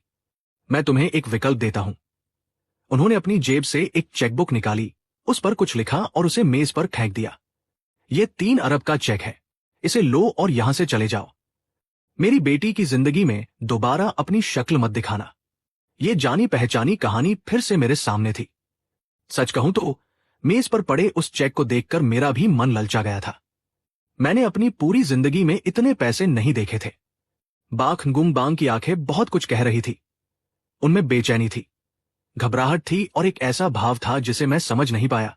मैं तुम्हें एक विकल्प देता हूं। उन्होंने अपनी जेब से एक चेकबुक निकाली, उस पर कुछ लिखा और उसे मेज पर फेंक दिया। ये 3 अरब का चेक है, इसे लो और यहां से चले जाओ। मेरी बेटी की जिंदगी में दोबारा अपनी शक्ल मत दिखाना। ये जानी पहचानी कहानी फिर से मेरे सामने थी। सच कहूं तो मेज पर पड़े उस चेक को देखकर मेरा भी मन ललचा गया था। मैंने अपनी पूरी जिंदगी में इतने पैसे नहीं देखे थे। बाखंगुंग बांग की आंखें बहुत कुछ कह रही थी। उनमें बेचैनी थी, घबराहट थी और एक ऐसा भाव था जिसे मैं समझ नहीं पाया।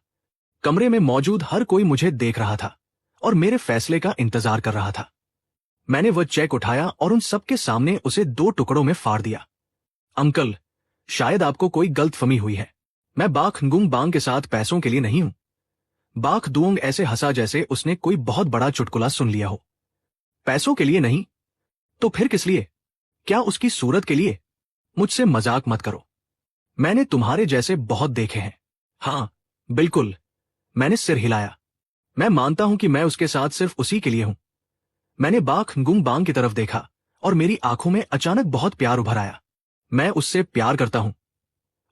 कमरे में मौजूद हर कोई मुझे देख रहा था और मेरे फैसले का इंतजार कर रहा था। मैंने वह चेक उठाया और उन सबके सामने उसे 2 टुकड़ों में फाड़ दिया। अंकल, शायद आपको कोई गलतफहमी हुई है। मैं बाखंगुंग बांग के साथ पैसों के लिए नहीं हूं। बाख दुओंग ऐसे हंसा जैसे उसने कोई बहुत बड़ा चुटकुला सुन लिया हो। पैसों के लिए नहीं? तो फिर किस लिए? क्या उसकी सूरत के लिए? मुझसे मजाक मत करो। मैंने तुम्हारे जैसे बहुत देखे हैं। हाँ, बिल्कुल। मैंने सिर हिलाया। मैं मानता हूं कि मैं उसके साथ सिर्फ उसी के लिए हूं। मैंने बाख गुंग बांग की तरफ देखा और मेरी आंखों में अचानक बहुत प्यार उभर आया। मैं उससे प्यार करता हूं,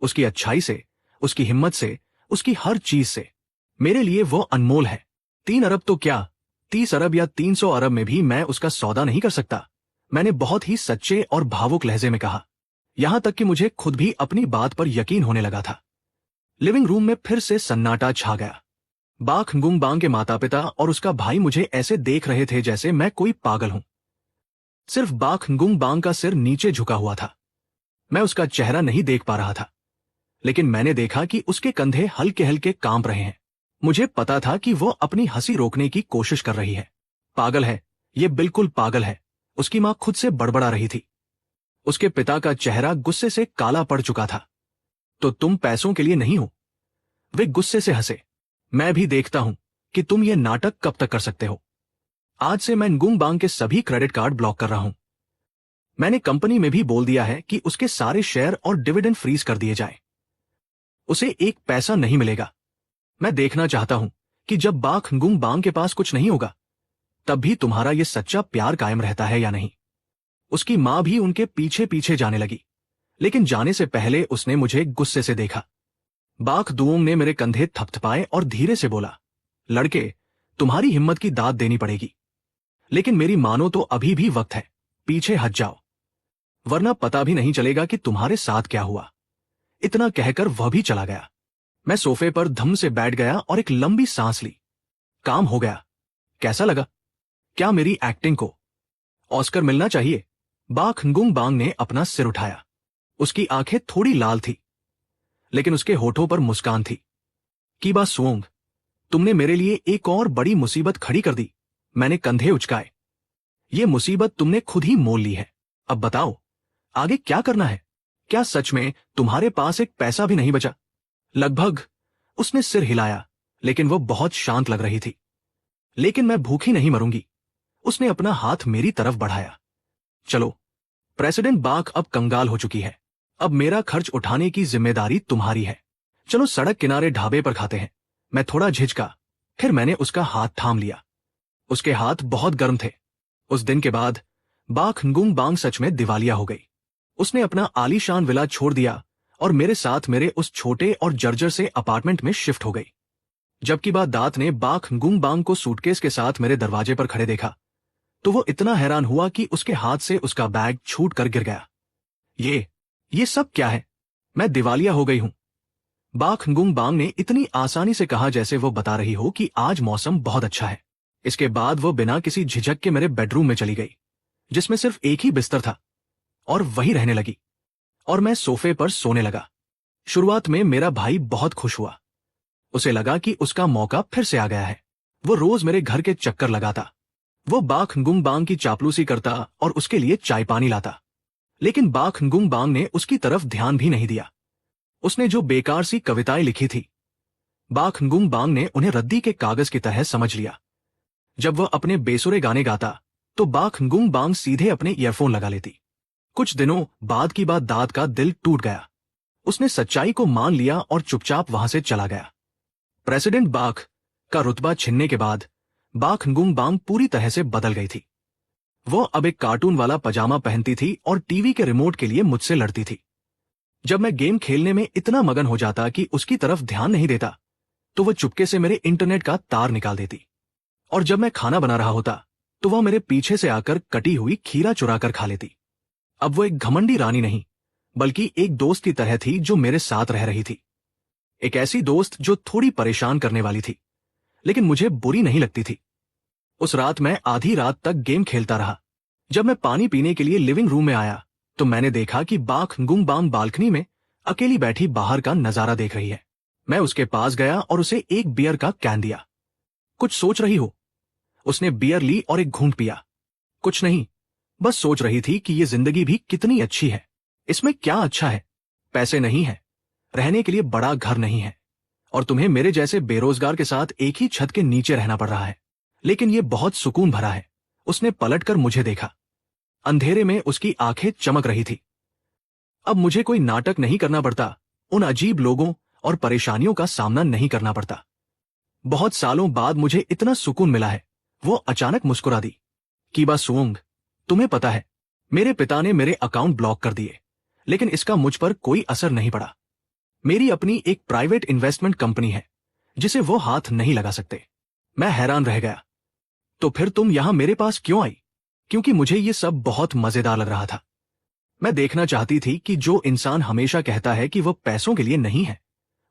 उसकी अच्छाई से, उसकी हिम्मत से, उसकी हर चीज से। मेरे लिए वो अनमोल है। 3 अरब तो क्या, 30 अरब या 300 अरब में भी मैं उसका सौदा नहीं कर सकता। मैंने बहुत ही सच्चे और भावुक लहजे में कहा, यहां तक कि मुझे खुद भी अपनी बात पर यकीन होने लगा था। लिविंग रूम में फिर से सन्नाटा छा गया। बाख गुंग बांग के माता पिता और उसका भाई मुझे ऐसे देख रहे थे जैसे मैं कोई पागल हूं। सिर्फ बाख गुंग बांग का सिर नीचे झुका हुआ था। मैं उसका चेहरा नहीं देख पा रहा था, लेकिन मैंने देखा कि उसके कंधे हल्के हल्के कांप रहे हैं। मुझे पता था कि वो अपनी हंसी रोकने की कोशिश कर रही है। पागल है, ये बिल्कुल पागल है, उसकी मां खुद से बड़बड़ा रही थी। उसके पिता का चेहरा गुस्से से काला पड़ चुका था। तो तुम पैसों के लिए नहीं हो? वे गुस्से से हंसे। मैं भी देखता हूं कि तुम ये नाटक कब तक कर सकते हो। आज से मैं गुंग बांग के सभी क्रेडिट कार्ड ब्लॉक कर रहा हूं। मैंने कंपनी में भी बोल दिया है कि उसके सारे शेयर और डिविडेंड फ्रीज कर दिए जाएं। उसे एक पैसा नहीं मिलेगा। मैं देखना चाहता हूं कि जब बाख गुंग बांग के पास कुछ नहीं होगा, तब भी तुम्हारा यह सच्चा प्यार कायम रहता है या नहीं। उसकी मां भी उनके पीछे पीछे जाने लगी, लेकिन जाने से पहले उसने मुझे गुस्से से देखा। बाख दुओंग ने मेरे कंधे थपथपाए और धीरे से बोला, लड़के, तुम्हारी हिम्मत की दाद देनी पड़ेगी, लेकिन मेरी मानो तो अभी भी वक्त है। पीछे हट जाओ, वरना पता भी नहीं चलेगा कि तुम्हारे साथ क्या हुआ। इतना कहकर वह भी चला गया। मैं सोफे पर धम से बैठ गया और एक लंबी सांस ली। काम हो गया। कैसा लगा? क्या मेरी एक्टिंग को ऑस्कर मिलना चाहिए? बाख गुंग बांग ने अपना सिर उठाया। उसकी आंखें थोड़ी लाल थी, लेकिन उसके होठों पर मुस्कान थी। कीबा सुओंग, तुमने मेरे लिए एक और बड़ी मुसीबत खड़ी कर दी। मैंने कंधे उचकाए। ये मुसीबत तुमने खुद ही मोल ली है। अब बताओ, आगे क्या करना है? क्या सच में तुम्हारे पास एक पैसा भी नहीं बचा? लगभग। उसने सिर हिलाया, लेकिन वो बहुत शांत लग रही थी। लेकिन मैं भूखी नहीं मरूंगी। उसने अपना हाथ मेरी तरफ बढ़ाया। चलो, प्रेसिडेंट बाख अब कंगाल हो चुकी है। अब मेरा खर्च उठाने की जिम्मेदारी तुम्हारी है। चलो सड़क किनारे ढाबे पर खाते हैं। मैं थोड़ा झिझका, फिर मैंने उसका हाथ थाम लिया। उसके हाथ बहुत गर्म थे। उस दिन के बाद बाख गुंग बांग सच में दिवालिया हो गई। उसने अपना आलीशान विला छोड़ दिया और मेरे साथ मेरे उस छोटे और जर्जर से अपार्टमेंट में शिफ्ट हो गई। जबकि बाद दात ने बाख गुंग बांग को सूटकेस के साथ मेरे दरवाजे पर खड़े देखा, तो वो इतना हैरान हुआ कि उसके हाथ से उसका बैग छूट कर गिर गया। ये सब क्या है? मैं दिवालिया हो गई हूं। बाख गुंग बांग ने इतनी आसानी से कहा जैसे वो बता रही हो कि आज मौसम बहुत अच्छा है। इसके बाद वो बिना किसी झिझक के मेरे बेडरूम में चली गई, जिसमें सिर्फ एक ही बिस्तर था, और वही रहने लगी। और मैं सोफे पर सोने लगा। शुरुआत में मेरा भाई बहुत खुश हुआ। उसे लगा कि उसका मौका फिर से आ गया है। वो रोज मेरे घर के चक्कर लगाता। वो बाख गुंग बांग की चापलूसी करता और उसके लिए चाय पानी लाता। लेकिन बाख गुंग बांग ने उसकी तरफ ध्यान भी नहीं दिया। उसने जो बेकार सी कविताएं लिखी थी, बाख गुंग बांग ने उन्हें रद्दी के कागज की तरह समझ लिया। जब वह अपने बेसुरे गाने गाता, तो बाख गुंग बांग सीधे अपने ईयरफोन लगा लेती। कुछ दिनों बाद की बात दाद का दिल टूट गया। उसने सच्चाई को मान लिया और चुपचाप वहां से चला गया। प्रेसिडेंट बाख का रुतबा छिनने के बाद बाख गुंग बांग पूरी तरह से बदल गई थी। वो अब एक कार्टून वाला पजामा पहनती थी और टीवी के रिमोट के लिए मुझसे लड़ती थी। जब मैं गेम खेलने में इतना मगन हो जाता कि उसकी तरफ ध्यान नहीं देता, तो वह चुपके से मेरे इंटरनेट का तार निकाल देती। और जब मैं खाना बना रहा होता, तो वह मेरे पीछे से आकर कटी हुई खीरा चुरा कर खा लेती। अब वो एक घमंडी रानी नहीं, बल्कि एक दोस्त की तरह थी जो मेरे साथ रह रही थी। एक ऐसी दोस्त जो थोड़ी परेशान करने वाली थी, लेकिन मुझे बुरी नहीं लगती थी। उस रात मैं आधी रात तक गेम खेलता रहा। जब मैं पानी पीने के लिए लिविंग रूम में आया, तो मैंने देखा कि बाख गुंग बांग बालकनी में अकेली बैठी बाहर का नजारा देख रही है। मैं उसके पास गया और उसे एक बियर का कैन दिया। कुछ सोच रही हो? उसने बियर ली और एक घूंट पिया। कुछ नहीं, बस सोच रही थी कि ये जिंदगी भी कितनी अच्छी है। इसमें क्या अच्छा है? पैसे नहीं है, रहने के लिए बड़ा घर नहीं है, और तुम्हें मेरे जैसे बेरोजगार के साथ एक ही छत के नीचे रहना पड़ रहा है। लेकिन ये बहुत सुकून भरा है। उसने पलटकर मुझे देखा। अंधेरे में उसकी आंखें चमक रही थी। अब मुझे कोई नाटक नहीं करना पड़ता उन अजीब लोगों और परेशानियों का सामना नहीं करना पड़ता। बहुत सालों बाद मुझे इतना सुकून मिला है। वो अचानक मुस्कुरा दी। कीबा सुओंग, तुम्हें पता है, मेरे पिता ने मेरे अकाउंट ब्लॉक कर दिए, लेकिन इसका मुझ पर कोई असर नहीं पड़ा। मेरी अपनी एक प्राइवेट इन्वेस्टमेंट कंपनी है जिसे वो हाथ नहीं लगा सकते। मैं हैरान रह गया। तो फिर तुम यहां मेरे पास क्यों आई? क्योंकि मुझे ये सब बहुत मजेदार लग रहा था। मैं देखना चाहती थी कि जो इंसान हमेशा कहता है कि वह पैसों के लिए नहीं है,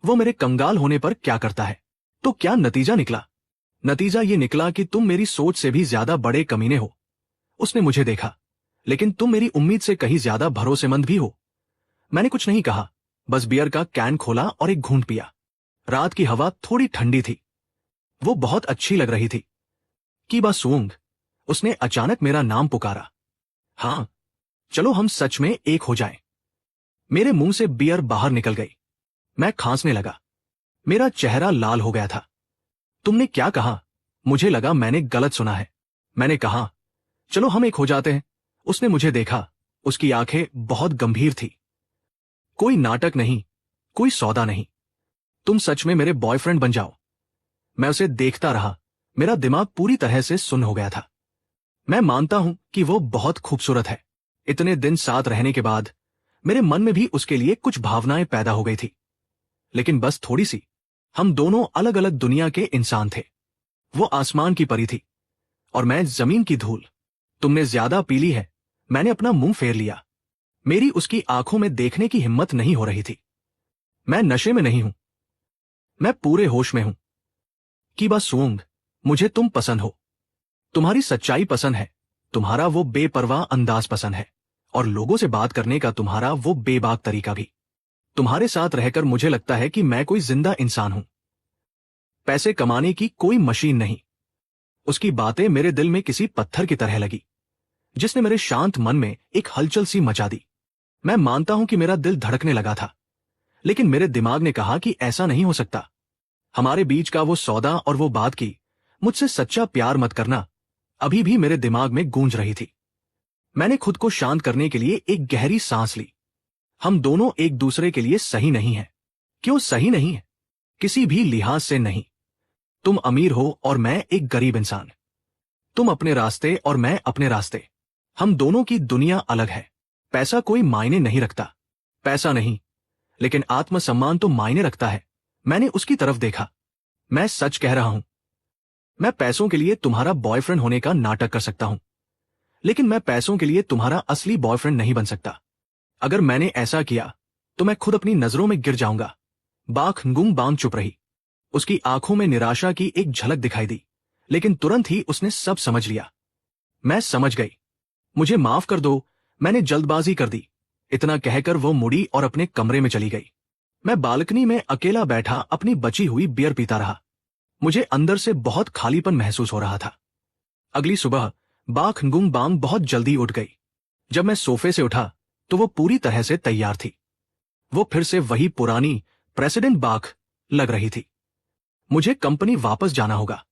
वो मेरे कंगाल होने पर क्या करता है। तो क्या नतीजा निकला? नतीजा ये निकला कि तुम मेरी सोच से भी ज्यादा बड़े कमीने हो। उसने मुझे देखा। लेकिन तुम मेरी उम्मीद से कहीं ज्यादा भरोसेमंद भी हो। मैंने कुछ नहीं कहा, बस बियर का कैन खोला और एक घूंट पिया। रात की हवा थोड़ी ठंडी थी। वो बहुत अच्छी लग रही थी। कीबा सुओंग, उसने अचानक मेरा नाम पुकारा। हाँ, चलो हम सच में एक हो जाएं। मेरे मुंह से बियर बाहर निकल गई। मैं खांसने लगा। मेरा चेहरा लाल हो गया था। तुमने क्या कहा? मुझे लगा मैंने गलत सुना है। मैंने कहा, चलो हम एक हो जाते हैं। उसने मुझे देखा। उसकी आंखें बहुत गंभीर थी। कोई नाटक नहीं, कोई सौदा नहीं। तुम सच में मेरे बॉयफ्रेंड बन जाओ। मैं उसे देखता रहा। मेरा दिमाग पूरी तरह से सुन्न हो गया था। मैं मानता हूं कि वो बहुत खूबसूरत है। इतने दिन साथ रहने के बाद मेरे मन में भी उसके लिए कुछ भावनाएं पैदा हो गई थी, लेकिन बस थोड़ी सी। हम दोनों अलग अलग दुनिया के इंसान थे। वो आसमान की परी थी और मैं जमीन की धूल। तुमने ज्यादा पी ली है। मैंने अपना मुंह फेर लिया। मेरी उसकी आंखों में देखने की हिम्मत नहीं हो रही थी। मैं नशे में नहीं हूं, मैं पूरे होश में हूं। कीबा सुओंग, मुझे तुम पसंद हो। तुम्हारी सच्चाई पसंद है। तुम्हारा वो बेपरवाह अंदाज पसंद है, और लोगों से बात करने का तुम्हारा वो बेबाक तरीका भी। तुम्हारे साथ रहकर मुझे लगता है कि मैं कोई जिंदा इंसान हूं, पैसे कमाने की कोई मशीन नहीं। उसकी बातें मेरे दिल में किसी पत्थर की तरह लगी, जिसने मेरे शांत मन में एक हलचल सी मचा दी। मैं मानता हूं कि मेरा दिल धड़कने लगा था, लेकिन मेरे दिमाग ने कहा कि ऐसा नहीं हो सकता। हमारे बीच का वो सौदा और वो बात की मुझसे सच्चा प्यार मत करना अभी भी मेरे दिमाग में गूंज रही थी। मैंने खुद को शांत करने के लिए एक गहरी सांस ली। हम दोनों एक दूसरे के लिए सही नहीं हैं। क्यों सही नहीं है? किसी भी लिहाज से नहीं। तुम अमीर हो और मैं एक गरीब इंसान। तुम अपने रास्ते और मैं अपने रास्ते। हम दोनों की दुनिया अलग है। पैसा कोई मायने नहीं रखता। पैसा नहीं, लेकिन आत्मसम्मान तो मायने रखता है। मैंने उसकी तरफ देखा। मैं सच कह रहा हूं। मैं पैसों के लिए तुम्हारा बॉयफ्रेंड होने का नाटक कर सकता हूं, लेकिन मैं पैसों के लिए तुम्हारा असली बॉयफ्रेंड नहीं बन सकता। अगर मैंने ऐसा किया तो मैं खुद अपनी नजरों में गिर जाऊंगा। बाख गुंग बांग चुप रही। उसकी आंखों में निराशा की एक झलक दिखाई दी, लेकिन तुरंत ही उसने सब समझ लिया। मैं समझ गई। मुझे माफ कर दो, मैंने जल्दबाजी कर दी। इतना कहकर वो मुड़ी और अपने कमरे में चली गई। मैं बालकनी में अकेला बैठा अपनी बची हुई बियर पीता रहा। मुझे अंदर से बहुत खालीपन महसूस हो रहा था। अगली सुबह बाख गुंग बांग बहुत जल्दी उठ गई। जब मैं सोफे से उठा तो वो पूरी तरह से तैयार थी। वो फिर से वही पुरानी प्रेसिडेंट बाख लग रही थी। मुझे कंपनी वापस जाना होगा।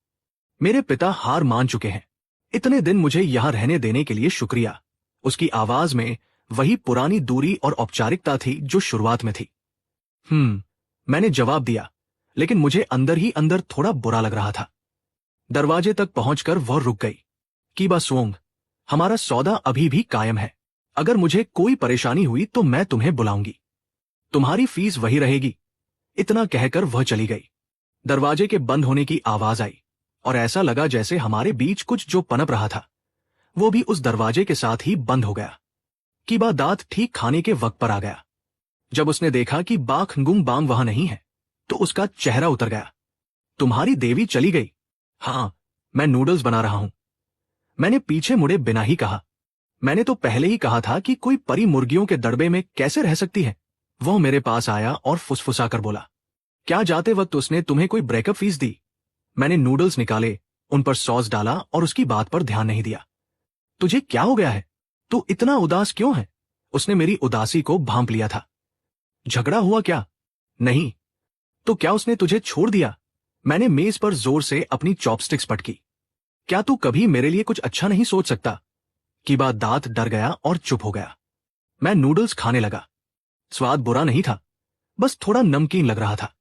मेरे पिता हार मान चुके हैं। इतने दिन मुझे यहां रहने देने के लिए शुक्रिया। उसकी आवाज में वही पुरानी दूरी और औपचारिकता थी जो शुरुआत में थी। मैंने जवाब दिया, लेकिन मुझे अंदर ही अंदर थोड़ा बुरा लग रहा था। दरवाजे तक पहुंचकर वह रुक गई। कीबा सुओंग, हमारा सौदा अभी भी कायम है। अगर मुझे कोई परेशानी हुई तो मैं तुम्हें बुलाऊंगी। तुम्हारी फीस वही रहेगी। इतना कहकर वह चली गई। दरवाजे के बंद होने की आवाज आई और ऐसा लगा जैसे हमारे बीच कुछ जो पनप रहा था वो भी उस दरवाजे के साथ ही बंद हो गया। कीबा दांत ठीक खाने के वक्त पर आ गया। जब उसने देखा कि बाख गुंग बांग वहां नहीं है तो उसका चेहरा उतर गया। तुम्हारी देवी चली गई? हाँ, मैं नूडल्स बना रहा हूं। मैंने पीछे मुड़े बिना ही कहा। मैंने तो पहले ही कहा था कि कोई परी मुर्गियों के दड़बे में कैसे रह सकती है। वह मेरे पास आया और फुसफुसा कर बोला, क्या जाते वक्त उसने तुम्हें कोई ब्रेकअप फीस दी? मैंने नूडल्स निकाले, उन पर सॉस डाला और उसकी बात पर ध्यान नहीं दिया। तुझे क्या हो गया है? तू इतना उदास क्यों है? उसने मेरी उदासी को भांप लिया था। झगड़ा हुआ क्या? नहीं। तो क्या उसने तुझे छोड़ दिया? मैंने मेज पर जोर से अपनी चॉपस्टिक्स पटकी। क्या तू कभी मेरे लिए कुछ अच्छा नहीं सोच सकता? कीबा दांत डर गया और चुप हो गया। मैं नूडल्स खाने लगा। स्वाद बुरा नहीं था, बस थोड़ा नमकीन लग रहा था।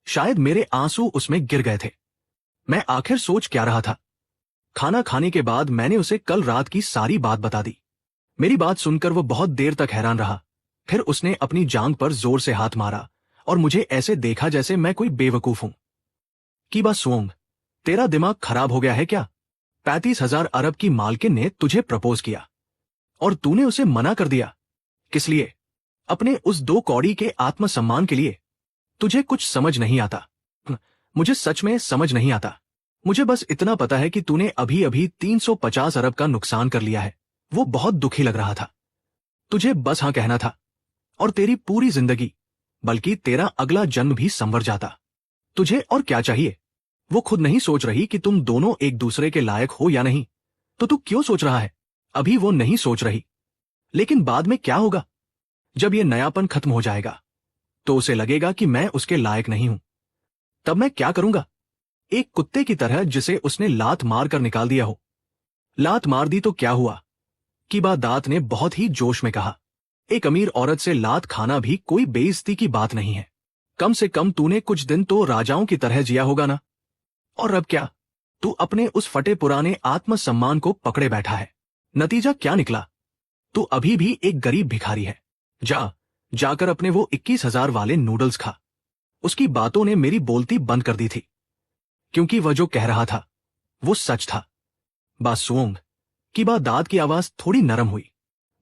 शायद मेरे आंसू उसमें गिर गए थे। मैं आखिर सोच क्या रहा था? खाना खाने के बाद मैंने उसे कल रात की सारी बात बता दी। मेरी बात सुनकर वो बहुत देर तक हैरान रहा। फिर उसने अपनी जांघ पर जोर से हाथ मारा और मुझे ऐसे देखा जैसे मैं कोई बेवकूफ हूं। की बात सोंग, तेरा दिमाग खराब हो गया है क्या? 35,000 अरब की मालकिन ने तुझे प्रपोज किया और तूने उसे मना कर दिया। किस लिए? अपने उस 2 कौड़ी के आत्मसम्मान के लिए। तुझे कुछ समझ नहीं आता। मुझे सच में समझ नहीं आता। मुझे बस इतना पता है कि तूने अभी अभी 350 अरब का नुकसान कर लिया है। वो बहुत दुखी लग रहा था। तुझे बस हाँ कहना था और तेरी पूरी जिंदगी, बल्कि तेरा अगला जन्म भी संवर जाता। तुझे और क्या चाहिए? वो खुद नहीं सोच रही कि तुम दोनों एक दूसरे के लायक हो या नहीं, तो तू क्यों सोच रहा है? अभी वो नहीं सोच रही, लेकिन बाद में क्या होगा? जब ये नयापन खत्म हो जाएगा तो उसे लगेगा कि मैं उसके लायक नहीं हूं। तब मैं क्या करूंगा? एक कुत्ते की तरह जिसे उसने लात मार कर निकाल दिया हो। लात मार दी तो क्या हुआ? किबा दात ने बहुत ही जोश में कहा। एक अमीर औरत से लात खाना भी कोई बेइज्जती की बात नहीं है। कम से कम तूने कुछ दिन तो राजाओं की तरह जिया होगा ना। और अब क्या? तू अपने उस फटे पुराने आत्मसम्मान को पकड़े बैठा है। नतीजा क्या निकला? तू अभी भी एक गरीब भिखारी है। जाकर अपने वो 21,000 वाले नूडल्स खा। उसकी बातों ने मेरी बोलती बंद कर दी थी, क्योंकि वह जो कह रहा था वो सच था। बासुओंग, की बात दाद की आवाज थोड़ी नरम हुई।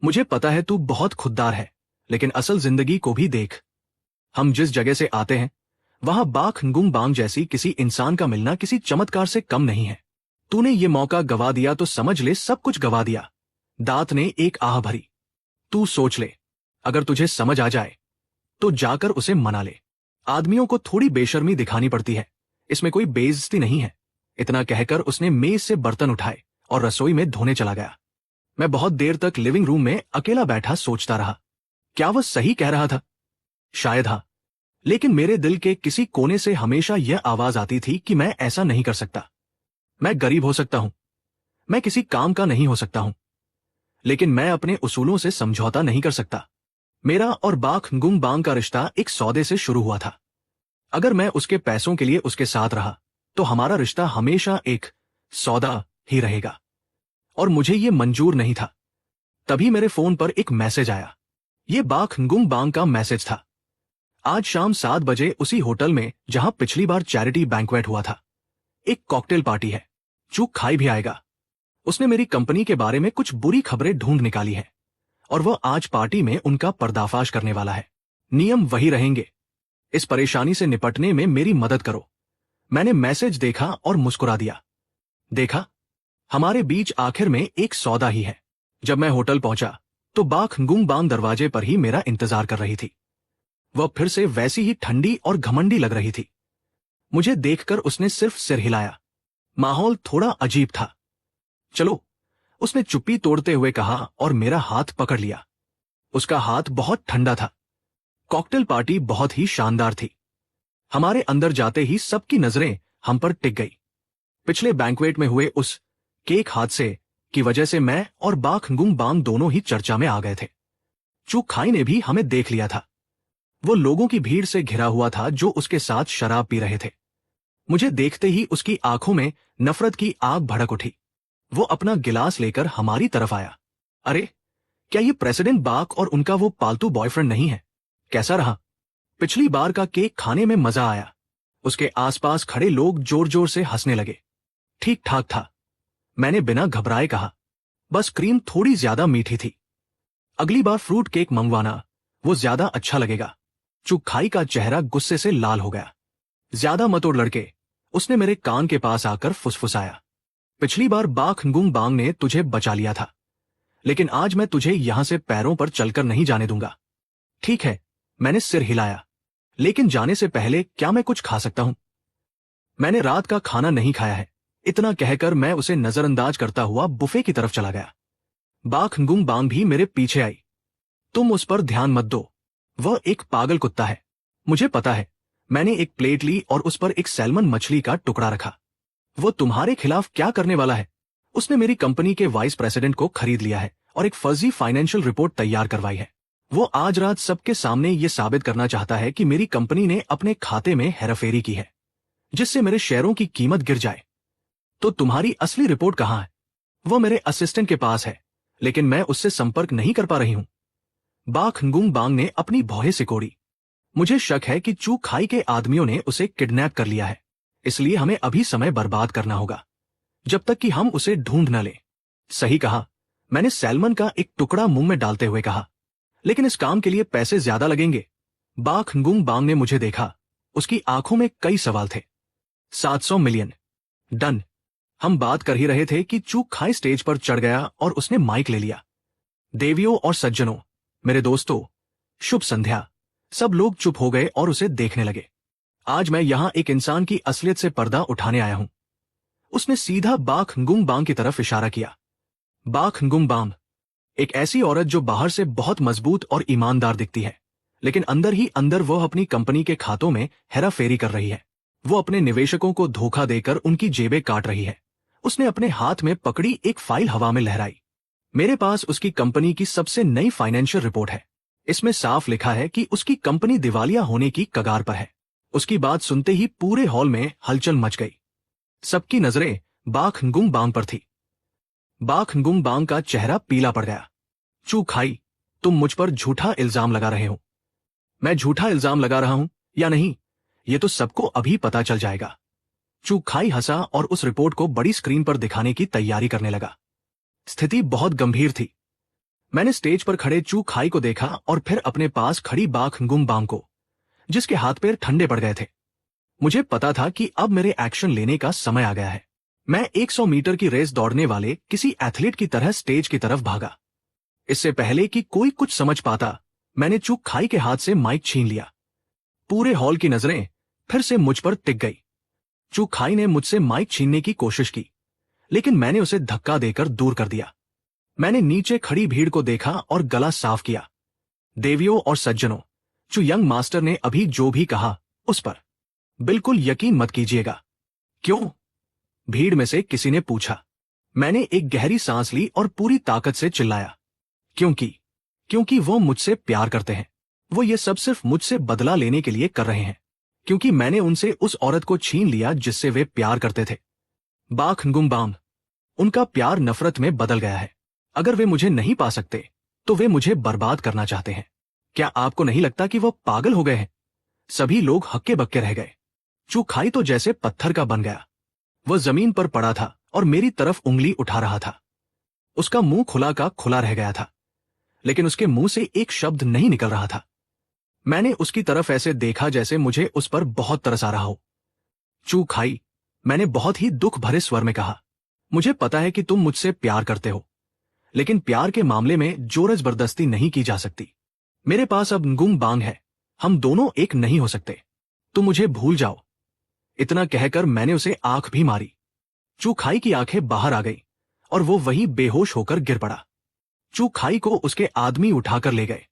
मुझे पता है तू बहुत खुददार है, लेकिन असल जिंदगी को भी देख। हम जिस जगह से आते हैं वहां बाख गुंग बांग जैसी किसी इंसान का मिलना किसी चमत्कार से कम नहीं है। तूने ये मौका गवा दिया तो समझ ले सब कुछ गवा दिया। दात ने एक आह भरी। तू सोच ले, अगर तुझे समझ आ जाए तो जाकर उसे मना ले। आदमियों को थोड़ी बेशर्मी दिखानी पड़ती है, इसमें कोई बेइज्जती नहीं है। इतना कहकर उसने मेज से बर्तन उठाए और रसोई में धोने चला गया। मैं बहुत देर तक लिविंग रूम में अकेला बैठा सोचता रहा। क्या वह सही कह रहा था? शायद हाँ, लेकिन मेरे दिल के किसी कोने से हमेशा यह आवाज आती थी कि मैं ऐसा नहीं कर सकता। मैं गरीब हो सकता हूं, मैं किसी काम का नहीं हो सकता हूं, लेकिन मैं अपने उसूलों से समझौता नहीं कर सकता। मेरा और बाख गुंग बांग का रिश्ता एक सौदे से शुरू हुआ था। अगर मैं उसके पैसों के लिए उसके साथ रहा तो हमारा रिश्ता हमेशा एक सौदा ही रहेगा, और मुझे ये मंजूर नहीं था। तभी मेरे फोन पर एक मैसेज आया। ये बाख गुंग बांग का मैसेज था। आज शाम 7 बजे उसी होटल में जहां पिछली बार चैरिटी बैंक्वेट हुआ था, एक कॉकटेल पार्टी है। चूक खाई भी आएगा। उसने मेरी कंपनी के बारे में कुछ बुरी खबरें ढूंढ निकाली है और वह आज पार्टी में उनका पर्दाफाश करने वाला है। नियम वही रहेंगे। इस परेशानी से निपटने में मेरी मदद करो। मैंने मैसेज देखा और मुस्कुरा दिया। देखा, हमारे बीच आखिर में एक सौदा ही है। जब मैं होटल पहुंचा तो बाख गुंग बांग दरवाजे पर ही मेरा इंतजार कर रही थी। वह फिर से वैसी ही ठंडी और घमंडी लग रही थी। मुझे देखकर उसने सिर्फ सिर हिलाया। माहौल थोड़ा अजीब था। चलो, उसने चुप्पी तोड़ते हुए कहा और मेरा हाथ पकड़ लिया। उसका हाथ बहुत ठंडा था। कॉकटेल पार्टी बहुत ही शानदार थी। हमारे अंदर जाते ही सबकी नजरें हम पर टिक गई। पिछले बैंक्वेट में हुए उस केक हादसे की वजह से मैं और बाख गुंग बांग दोनों ही चर्चा में आ गए थे। चूक खाई ने भी हमें देख लिया था। वो लोगों की भीड़ से घिरा हुआ था जो उसके साथ शराब पी रहे थे। मुझे देखते ही उसकी आंखों में नफरत की आग भड़क उठी। वो अपना गिलास लेकर हमारी तरफ आया। अरे, क्या ये प्रेसिडेंट बाक और उनका वो पालतू बॉयफ्रेंड नहीं है? कैसा रहा? पिछली बार का केक खाने में मजा आया। उसके आसपास खड़े लोग जोर जोर से हंसने लगे। ठीक ठाक था, मैंने बिना घबराए कहा। बस क्रीम थोड़ी ज्यादा मीठी थी। अगली बार फ्रूट केक मंगवाना, वो ज्यादा अच्छा लगेगा। चुखाई का चेहरा गुस्से से लाल हो गया। ज्यादा मत उड़ लड़के, उसने मेरे कान के पास आकर फुसफुसाया। पिछली बार बाख गुंग बांग ने तुझे बचा लिया था, लेकिन आज मैं तुझे यहां से पैरों पर चलकर नहीं जाने दूंगा। ठीक है, मैंने सिर हिलाया। लेकिन जाने से पहले क्या मैं कुछ खा सकता हूं? मैंने रात का खाना नहीं खाया है। इतना कहकर मैं उसे नजरअंदाज करता हुआ बुफे की तरफ चला गया। बाख गुंग बांग भी मेरे पीछे आई। तुम उस पर ध्यान मत दो, वह एक पागल कुत्ता है। मुझे पता है। मैंने एक प्लेट ली और उस पर एक सैल्मन मछली का टुकड़ा रखा। वो तुम्हारे खिलाफ क्या करने वाला है? उसने मेरी कंपनी के वाइस प्रेसिडेंट को खरीद लिया है और एक फर्जी फाइनेंशियल रिपोर्ट तैयार करवाई है। वो आज रात सबके सामने ये साबित करना चाहता है कि मेरी कंपनी ने अपने खाते में हेराफेरी की है, जिससे मेरे शेयरों की कीमत गिर जाए। तो तुम्हारी असली रिपोर्ट कहां है? वो मेरे असिस्टेंट के पास है, लेकिन मैं उससे संपर्क नहीं कर पा रही हूं। बा खंगुंग बांग ने अपनी भौहें सिकोड़ी। मुझे शक है कि चू खाई के आदमियों ने उसे किडनैप कर लिया है, इसलिए हमें अभी समय बर्बाद करना होगा जब तक कि हम उसे ढूंढ न लें। सही कहा, मैंने सैलमन का एक टुकड़ा मुंह में डालते हुए कहा। लेकिन इस काम के लिए पैसे ज्यादा लगेंगे। बा खंगुंग बांग ने मुझे देखा। उसकी आंखों में कई सवाल थे। 700 मिलियन। डन। हम बात कर ही रहे थे कि चू खाई स्टेज पर चढ़ गया और उसने माइक ले लिया। देवियों और सज्जनों, मेरे दोस्तों, शुभ संध्या। सब लोग चुप हो गए और उसे देखने लगे। आज मैं यहां एक इंसान की असलियत से पर्दा उठाने आया हूं। उसने सीधा बा खंगुंग बांग की तरफ इशारा किया। बा खंगुंग बांग, एक ऐसी औरत जो बाहर से बहुत मजबूत और ईमानदार दिखती है, लेकिन अंदर ही अंदर वह अपनी कंपनी के खातों में हेराफेरी कर रही है। वो अपने निवेशकों को धोखा देकर उनकी जेबें काट रही है। उसने अपने हाथ में पकड़ी एक फाइल हवा में लहराई। मेरे पास उसकी कंपनी की सबसे नई फाइनेंशियल रिपोर्ट है। इसमें साफ लिखा है कि उसकी कंपनी दिवालिया होने की कगार पर है। उसकी बात सुनते ही पूरे हॉल में हलचल मच गई। सबकी नजरें बा खंगुंग बांग पर थी। बा खंगुंग बांग का चेहरा पीला पड़ गया। चू खाई, तुम मुझ पर झूठा इल्जाम लगा रहे हो। मैं झूठा इल्जाम लगा रहा हूं या नहीं, ये तो सबको अभी पता चल जाएगा। चू खाई हंसा और उस रिपोर्ट को बड़ी स्क्रीन पर दिखाने की तैयारी करने लगा। स्थिति बहुत गंभीर थी। मैंने स्टेज पर खड़े चू खाई को देखा और फिर अपने पास खड़ी बा खंगुंग बांग को, जिसके हाथ पैर ठंडे पड़ गए थे। मुझे पता था कि अब मेरे एक्शन लेने का समय आ गया है। मैं 100 मीटर की रेस दौड़ने वाले किसी एथलीट की तरह स्टेज की तरफ भागा। इससे पहले कि कोई कुछ समझ पाता, मैंने चू खाई के हाथ से माइक छीन लिया। पूरे हॉल की नजरें फिर से मुझ पर टिक गई। चू खाई ने मुझसे माइक छीनने की कोशिश की, लेकिन मैंने उसे धक्का देकर दूर कर दिया। मैंने नीचे खड़ी भीड़ को देखा और गला साफ किया। देवियों और सज्जनों, चू यंग मास्टर ने अभी जो भी कहा उस पर बिल्कुल यकीन मत कीजिएगा। क्यों? भीड़ में से किसी ने पूछा। मैंने एक गहरी सांस ली और पूरी ताकत से चिल्लाया, क्योंकि वो मुझसे प्यार करते हैं। वो ये सब सिर्फ मुझसे बदला लेने के लिए कर रहे हैं, क्योंकि मैंने उनसे उस औरत को छीन लिया जिससे वे प्यार करते थे। बा खंगुंग बांग, उनका प्यार नफरत में बदल गया है। अगर वे मुझे नहीं पा सकते तो वे मुझे बर्बाद करना चाहते हैं। क्या आपको नहीं लगता कि वो पागल हो गए हैं? सभी लोग हक्के बक्के रह गए। चू खाई तो जैसे पत्थर का बन गया। वह जमीन पर पड़ा था और मेरी तरफ उंगली उठा रहा था। उसका मुंह खुला का खुला रह गया था, लेकिन उसके मुंह से एक शब्द नहीं निकल रहा था। मैंने उसकी तरफ ऐसे देखा जैसे मुझे उस पर बहुत तरस आ रहा हो। चू खाई, मैंने बहुत ही दुख भरे स्वर में कहा, मुझे पता है कि तुम मुझसे प्यार करते हो, लेकिन प्यार के मामले में जोर जबरदस्ती नहीं की जा सकती। मेरे पास अब nguम बांग है। हम दोनों एक नहीं हो सकते। तुम मुझे भूल जाओ। इतना कहकर मैंने उसे आंख भी मारी। चू खाई की आंखें बाहर आ गई और वो वहीं बेहोश होकर गिर पड़ा। चू खाई को उसके आदमी उठाकर ले गए।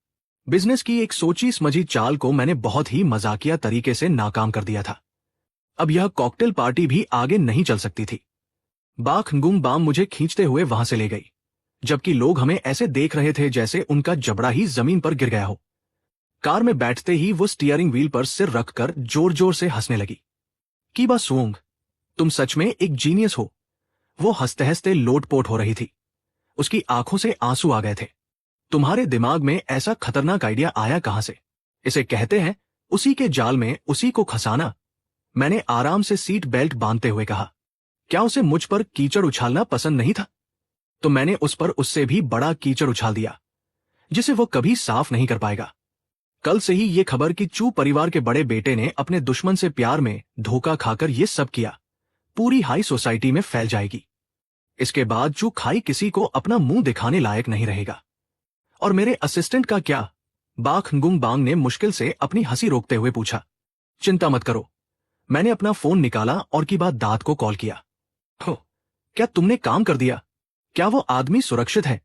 बिजनेस की एक सोची समझी चाल को मैंने बहुत ही मजाकिया तरीके से नाकाम कर दिया था। अब यह कॉकटेल पार्टी भी आगे नहीं चल सकती थी। बा खंगुंग बांग मुझे खींचते हुए वहां से ले गई, जबकि लोग हमें ऐसे देख रहे थे जैसे उनका जबड़ा ही जमीन पर गिर गया हो। कार में बैठते ही वो स्टीयरिंग व्हील पर सिर रखकर जोर जोर से हंसने लगी। कीबा सुओंग, तुम सच में एक जीनियस हो। वो हंसते हंसते लोटपोट हो रही थी। उसकी आंखों से आंसू आ गए थे। तुम्हारे दिमाग में ऐसा खतरनाक आइडिया आया कहां से? इसे कहते हैं उसी के जाल में उसी को खसाना। मैंने आराम से सीट बेल्ट बांधते हुए कहा। क्या उसे मुझ पर कीचड़ उछालना पसंद नहीं था? तो मैंने उस पर उससे भी बड़ा कीचड़ उछाल दिया, जिसे वो कभी साफ नहीं कर पाएगा। कल से ही ये खबर कि चू परिवार के बड़े बेटे ने अपने दुश्मन से प्यार में धोखा खाकर ये सब किया, पूरी हाई सोसाइटी में फैल जाएगी। इसके बाद चू खाई किसी को अपना मुंह दिखाने लायक नहीं रहेगा। और मेरे असिस्टेंट का क्या? बा खंगुंग बांग ने मुश्किल से अपनी हंसी रोकते हुए पूछा। चिंता मत करो। मैंने अपना फोन निकाला और की बात दाद को कॉल किया। हो, क्या तुमने काम कर दिया? क्या वो आदमी सुरक्षित है?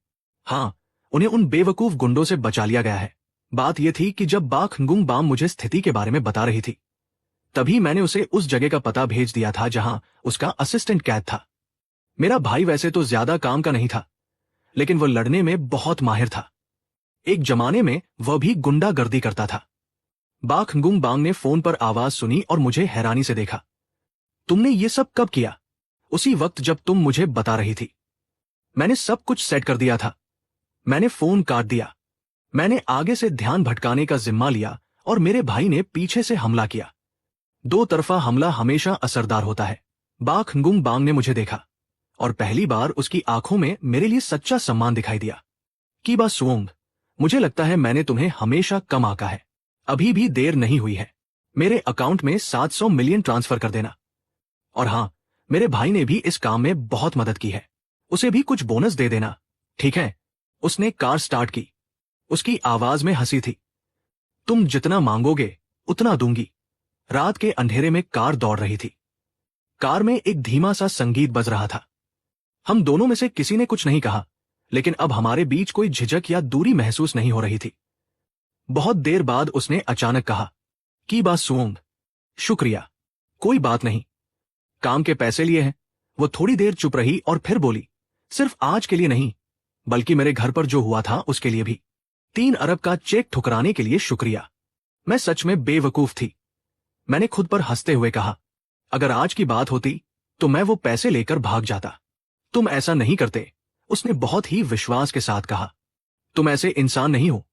हाँ, उन्हें उन बेवकूफ गुंडों से बचा लिया गया है। बात यह थी कि जब बा खंगुंग बांग मुझे स्थिति के बारे में बता रही थी, तभी मैंने उसे उस जगह का पता भेज दिया था जहां उसका असिस्टेंट कैद था। मेरा भाई वैसे तो ज्यादा काम का नहीं था, लेकिन वो लड़ने में बहुत माहिर था। एक जमाने में वह भी गुंडागर्दी करता था। बाख गुंग बांग ने फोन पर आवाज सुनी और मुझे हैरानी से देखा। तुमने ये सब कब किया? उसी वक्त जब तुम मुझे बता रही थी। मैंने सब कुछ सेट कर दिया था। मैंने फोन काट दिया। मैंने आगे से ध्यान भटकाने का जिम्मा लिया और मेरे भाई ने पीछे से हमला किया। दो तरफा हमला हमेशा असरदार होता है। बाख गुंग बांग ने मुझे देखा और पहली बार उसकी आंखों में मेरे लिए सच्चा सम्मान दिखाई दिया। कीबा सुओंग, मुझे लगता है मैंने तुम्हें हमेशा कम आंका है। अभी भी देर नहीं हुई है। मेरे अकाउंट में 700 मिलियन ट्रांसफर कर देना। और हां, मेरे भाई ने भी इस काम में बहुत मदद की है। उसे भी कुछ बोनस दे देना, ठीक है? उसने कार स्टार्ट की। उसकी आवाज में हंसी थी। तुम जितना मांगोगे उतना दूंगी। रात के अंधेरे में कार दौड़ रही थी। कार में एक धीमा सा संगीत बज रहा था। हम दोनों में से किसी ने कुछ नहीं कहा, लेकिन अब हमारे बीच कोई झिझक या दूरी महसूस नहीं हो रही थी। बहुत देर बाद उसने अचानक कहा, की बात सुओंग, शुक्रिया। कोई बात नहीं, काम के पैसे लिए हैं। वो थोड़ी देर चुप रही और फिर बोली, सिर्फ आज के लिए नहीं, बल्कि मेरे घर पर जो हुआ था उसके लिए भी। 3 अरब का चेक ठुकराने के लिए शुक्रिया। मैं सच में बेवकूफ थी। मैंने खुद पर हंसते हुए कहा, अगर आज की बात होती तो मैं वो पैसे लेकर भाग जाता। तुम ऐसा नहीं करते, उसने बहुत ही विश्वास के साथ कहा। तुम ऐसे इंसान नहीं हो।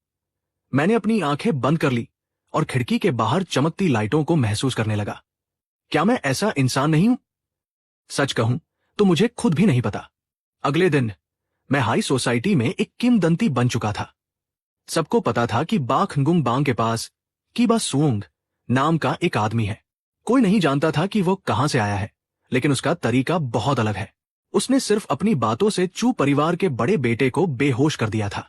मैंने अपनी आंखें बंद कर ली और खिड़की के बाहर चमकती लाइटों को महसूस करने लगा। क्या मैं ऐसा इंसान नहीं हूं? सच कहूं तो मुझे खुद भी नहीं पता। अगले दिन मैं हाई सोसाइटी में एक किंवदंती बन चुका था। सबको पता था कि बाख गुंग बांग के पास कीबा सुओंग नाम का एक आदमी है। कोई नहीं जानता था कि वो कहां से आया है, लेकिन उसका तरीका बहुत अलग है। उसने सिर्फ अपनी बातों से चू परिवार के बड़े बेटे को बेहोश कर दिया था।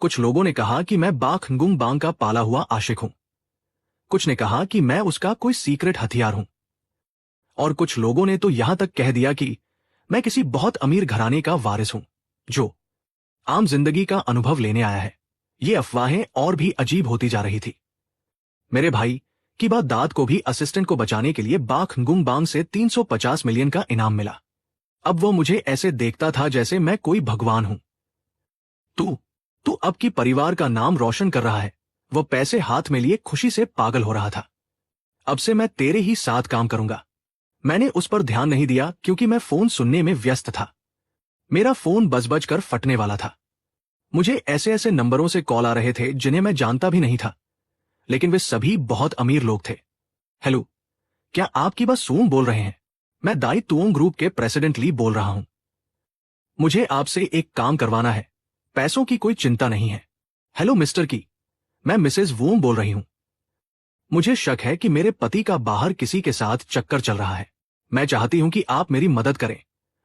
कुछ लोगों ने कहा कि मैं बाख गुंग बांग का पाला हुआ आशिक हूं। कुछ ने कहा कि मैं उसका कोई सीक्रेट हथियार हूं। और कुछ लोगों ने तो यहां तक कह दिया कि मैं किसी बहुत अमीर घराने का वारिस हूं, जो आम जिंदगी का अनुभव लेने आया है। ये अफवाहें और भी अजीब होती जा रही थी। मेरे भाई की बात दाद को भी असिस्टेंट को बचाने के लिए बाख गुंग बांग से 350 मिलियन का इनाम मिला। अब वो मुझे ऐसे देखता था जैसे मैं कोई भगवान हूं। तू अब की परिवार का नाम रोशन कर रहा है। वो पैसे हाथ में लिए खुशी से पागल हो रहा था। अब से मैं तेरे ही साथ काम करूंगा। मैंने उस पर ध्यान नहीं दिया क्योंकि मैं फोन सुनने में व्यस्त था। मेरा फोन बज कर फटने वाला था। मुझे ऐसे ऐसे नंबरों से कॉल आ रहे थे जिन्हें मैं जानता भी नहीं था, लेकिन वे सभी बहुत अमीर लोग थे। हेलो, क्या आपकी बात सुओंग बोल रहे हैं? मैं दाई तुओंग ग्रुप के प्रेसिडेंट ली बोल रहा हूं। मुझे आपसे एक काम करवाना है। पैसों की कोई चिंता नहीं है। हेलो मिस्टर की, मैं मिसेज वोंग बोल रही हूं। मुझे शक है कि मेरे पति का बाहर किसी के साथ चक्कर चल रहा है। मैं चाहती हूं कि आप मेरी मदद करें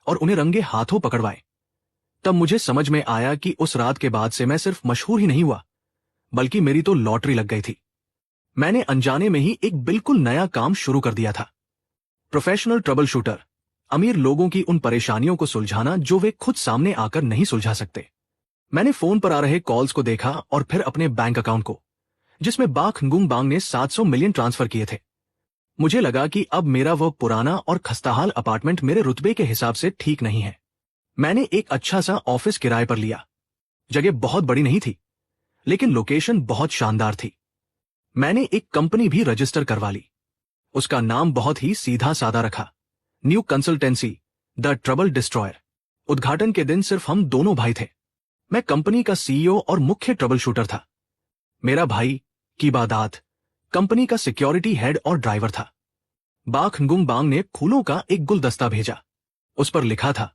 और उन्हें रंगे हाथों पकड़वाएं। तब मुझे समझ में आया कि उस रात के बाद से मैं सिर्फ मशहूर ही नहीं हुआ, बल्कि मेरी तो लॉटरी लग गई थी। मैंने अनजाने में ही एक बिल्कुल नया काम शुरू कर दिया था। प्रोफेशनल ट्रबल शूटर, अमीर लोगों की उन परेशानियों को सुलझाना जो वे खुद सामने आकर नहीं सुलझा सकते। मैंने फोन पर आ रहे कॉल्स को देखा और फिर अपने बैंक अकाउंट को, जिसमें बाख गुंग बांग ने 700 मिलियन ट्रांसफर किए थे। मुझे लगा कि अब मेरा वह पुराना और खस्ताहाल अपार्टमेंट मेरे रुतबे के हिसाब से ठीक नहीं है। मैंने एक अच्छा सा ऑफिस किराए पर लिया। जगह बहुत बड़ी नहीं थी, लेकिन लोकेशन बहुत शानदार थी। मैंने एक कंपनी भी रजिस्टर करवा ली। उसका नाम बहुत ही सीधा सादा रखा, new consultancy the trouble destroyer. उद्घाटन के दिन सिर्फ हम दोनों भाई थे। मैं कंपनी का सीईओ और मुख्य ट्रबल शूटर था। मेरा भाई कीबा दाद कंपनी का सिक्योरिटी हेड और ड्राइवर था। बाख गुंग बांग ने फूलों का एक गुलदस्ता भेजा। उस पर लिखा था,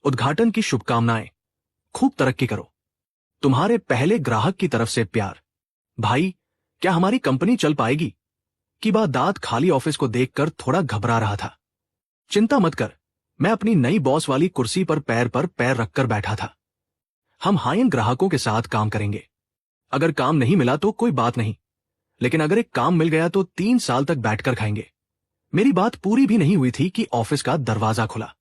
उद्घाटन की शुभकामनाएं, खूब तरक्की करो, तुम्हारे पहले ग्राहक की तरफ से प्यार। भाई, क्या हमारी कंपनी चल पाएगी? कीबा दाद खाली ऑफिस को देखकर थोड़ा घबरा रहा था। चिंता मत कर, मैं अपनी नई बॉस वाली कुर्सी पर पैर रखकर बैठा था। हम हाई एंड ग्राहकों के साथ काम करेंगे। अगर काम नहीं मिला तो कोई बात नहीं, लेकिन अगर एक काम मिल गया तो 3 साल तक बैठकर खाएंगे। मेरी बात पूरी भी नहीं हुई थी कि ऑफिस का दरवाजा खुला।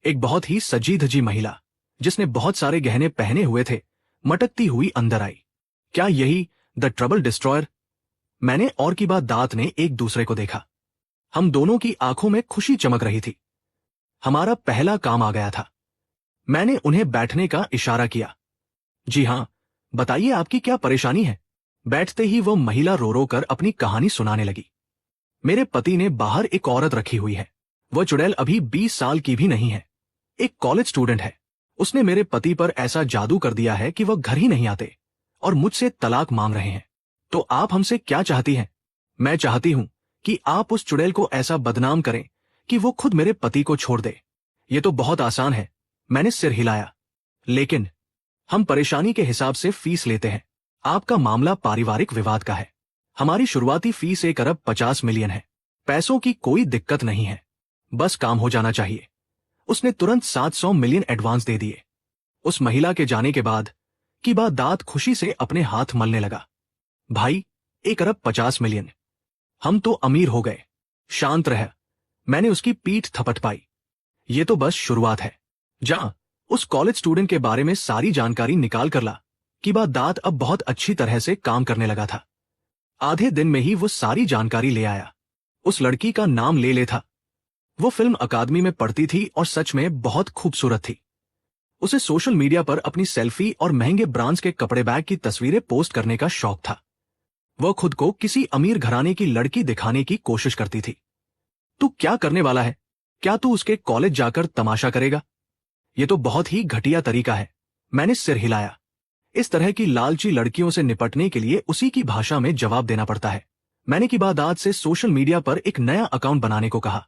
एक बहुत ही सजी धजी महिला, जिसने बहुत सारे गहने पहने हुए थे, मटकती हुई अंदर आई। क्या यही द ट्रबल डिस्ट्रॉयर? मैंने और की बात दात ने एक दूसरे को देखा। हम दोनों की आंखों में खुशी चमक रही थी। हमारा पहला काम आ गया था। मैंने उन्हें बैठने का इशारा किया। जी हां, बताइए आपकी क्या परेशानी है। बैठते ही वो महिला रो रो कर अपनी कहानी सुनाने लगी। मेरे पति ने बाहर एक औरत रखी हुई है। वह चुड़ैल अभी 20 साल की भी नहीं है, एक कॉलेज स्टूडेंट है। उसने मेरे पति पर ऐसा जादू कर दिया है कि वह घर ही नहीं आते और मुझसे तलाक मांग रहे हैं। तो आप हमसे क्या चाहती हैं? मैं चाहती हूं कि आप उस चुड़ैल को ऐसा बदनाम करें कि वो खुद मेरे पति को छोड़ दे। ये तो बहुत आसान है। मैंने सिर हिलाया। लेकिन हम परेशानी के हिसाब से फीस लेते हैं। आपका मामला पारिवारिक विवाद का है। हमारी शुरुआती फीस 1 अरब 50 मिलियन है। पैसों की कोई दिक्कत नहीं है, बस काम हो जाना चाहिए। उसने तुरंत 700 मिलियन एडवांस दे दिए। उस महिला के जाने के बाद की बात दांत खुशी से अपने हाथ मलने लगा। भाई, 1 अरब 50 मिलियन, हम तो अमीर हो गए। शांत रह, मैंने उसकी पीठ थपथ पाई। ये तो बस शुरुआत है। जा, उस कॉलेज स्टूडेंट के बारे में सारी जानकारी निकाल कर ला। की बात दांत अब बहुत अच्छी तरह से काम करने लगा था। आधे दिन में ही वो सारी जानकारी ले आया। उस लड़की का नाम ले था। वो फिल्म अकादमी में पढ़ती थी और सच में बहुत खूबसूरत थी। उसे सोशल मीडिया पर अपनी सेल्फी और महंगे ब्रांड्स के कपड़े बैग की तस्वीरें पोस्ट करने का शौक था। वह खुद को किसी अमीर घराने की लड़की दिखाने की कोशिश करती थी। तू क्या करने वाला है? क्या तू उसके कॉलेज जाकर तमाशा करेगा? ये तो बहुत ही घटिया तरीका है। मैंने सिर हिलाया। इस तरह की लालची लड़कियों से निपटने के लिए उसी की भाषा में जवाब देना पड़ता है। मैंने की बात आज से सोशल मीडिया पर एक नया अकाउंट बनाने को कहा।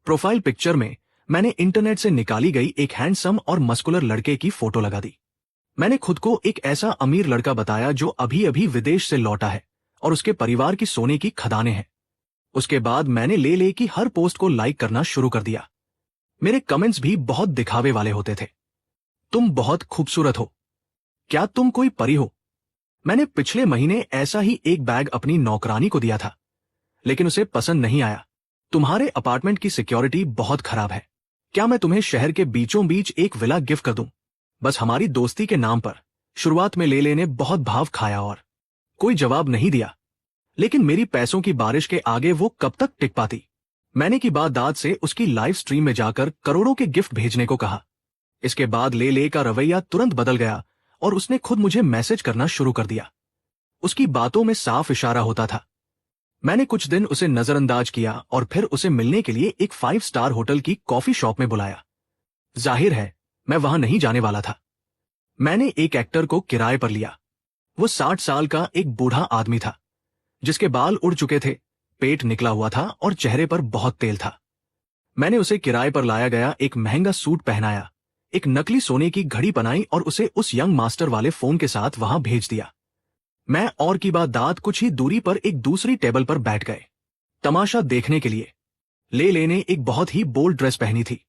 प्रोफाइल पिक्चर में मैंने इंटरनेट से निकाली गई एक हैंडसम और मस्कुलर लड़के की फोटो लगा दी। मैंने खुद को एक ऐसा अमीर लड़का बताया जो अभी अभी विदेश से लौटा है और उसके परिवार की सोने की खदानें हैं। उसके बाद मैंने ले की हर पोस्ट को लाइक करना शुरू कर दिया। मेरे कमेंट्स भी बहुत दिखावे वाले होते थे। तुम बहुत खूबसूरत हो। क्या तुम कोई परी हो? मैंने पिछले महीने ऐसा ही एक बैग अपनी नौकरानी को दिया था, लेकिन उसे पसंद नहीं आया। तुम्हारे अपार्टमेंट की सिक्योरिटी बहुत खराब है। क्या मैं तुम्हें शहर के बीचों बीच एक विला गिफ्ट कर दूं, बस हमारी दोस्ती के नाम पर? शुरुआत में ले ने बहुत भाव खाया और कोई जवाब नहीं दिया, लेकिन मेरी पैसों की बारिश के आगे वो कब तक टिक पाती। मैंने की बात दाद से उसकी लाइव स्ट्रीम में जाकर करोड़ों के गिफ्ट भेजने को कहा। इसके बाद ले का रवैया तुरंत बदल गया और उसने खुद मुझे मैसेज करना शुरू कर दिया। उसकी बातों में साफ इशारा होता था। मैंने कुछ दिन उसे नजरअंदाज किया और फिर उसे मिलने के लिए एक 5 स्टार होटल की कॉफी शॉप में बुलाया। जाहिर है मैं वहां नहीं जाने वाला था। मैंने एक एक्टर को किराए पर लिया। वो 60 साल का एक बूढ़ा आदमी था, जिसके बाल उड़ चुके थे, पेट निकला हुआ था और चेहरे पर बहुत तेल था। मैंने उसे किराए पर लाया गया एक महंगा सूट पहनाया, एक नकली सोने की घड़ी बनाई और उसे उस यंग मास्टर वाले फोन के साथ वहां भेज दिया। मैं और की बात दाद कुछ ही दूरी पर एक दूसरी टेबल पर बैठ गए, तमाशा देखने के लिए। ले ने एक बहुत ही बोल्ड ड्रेस पहनी थी,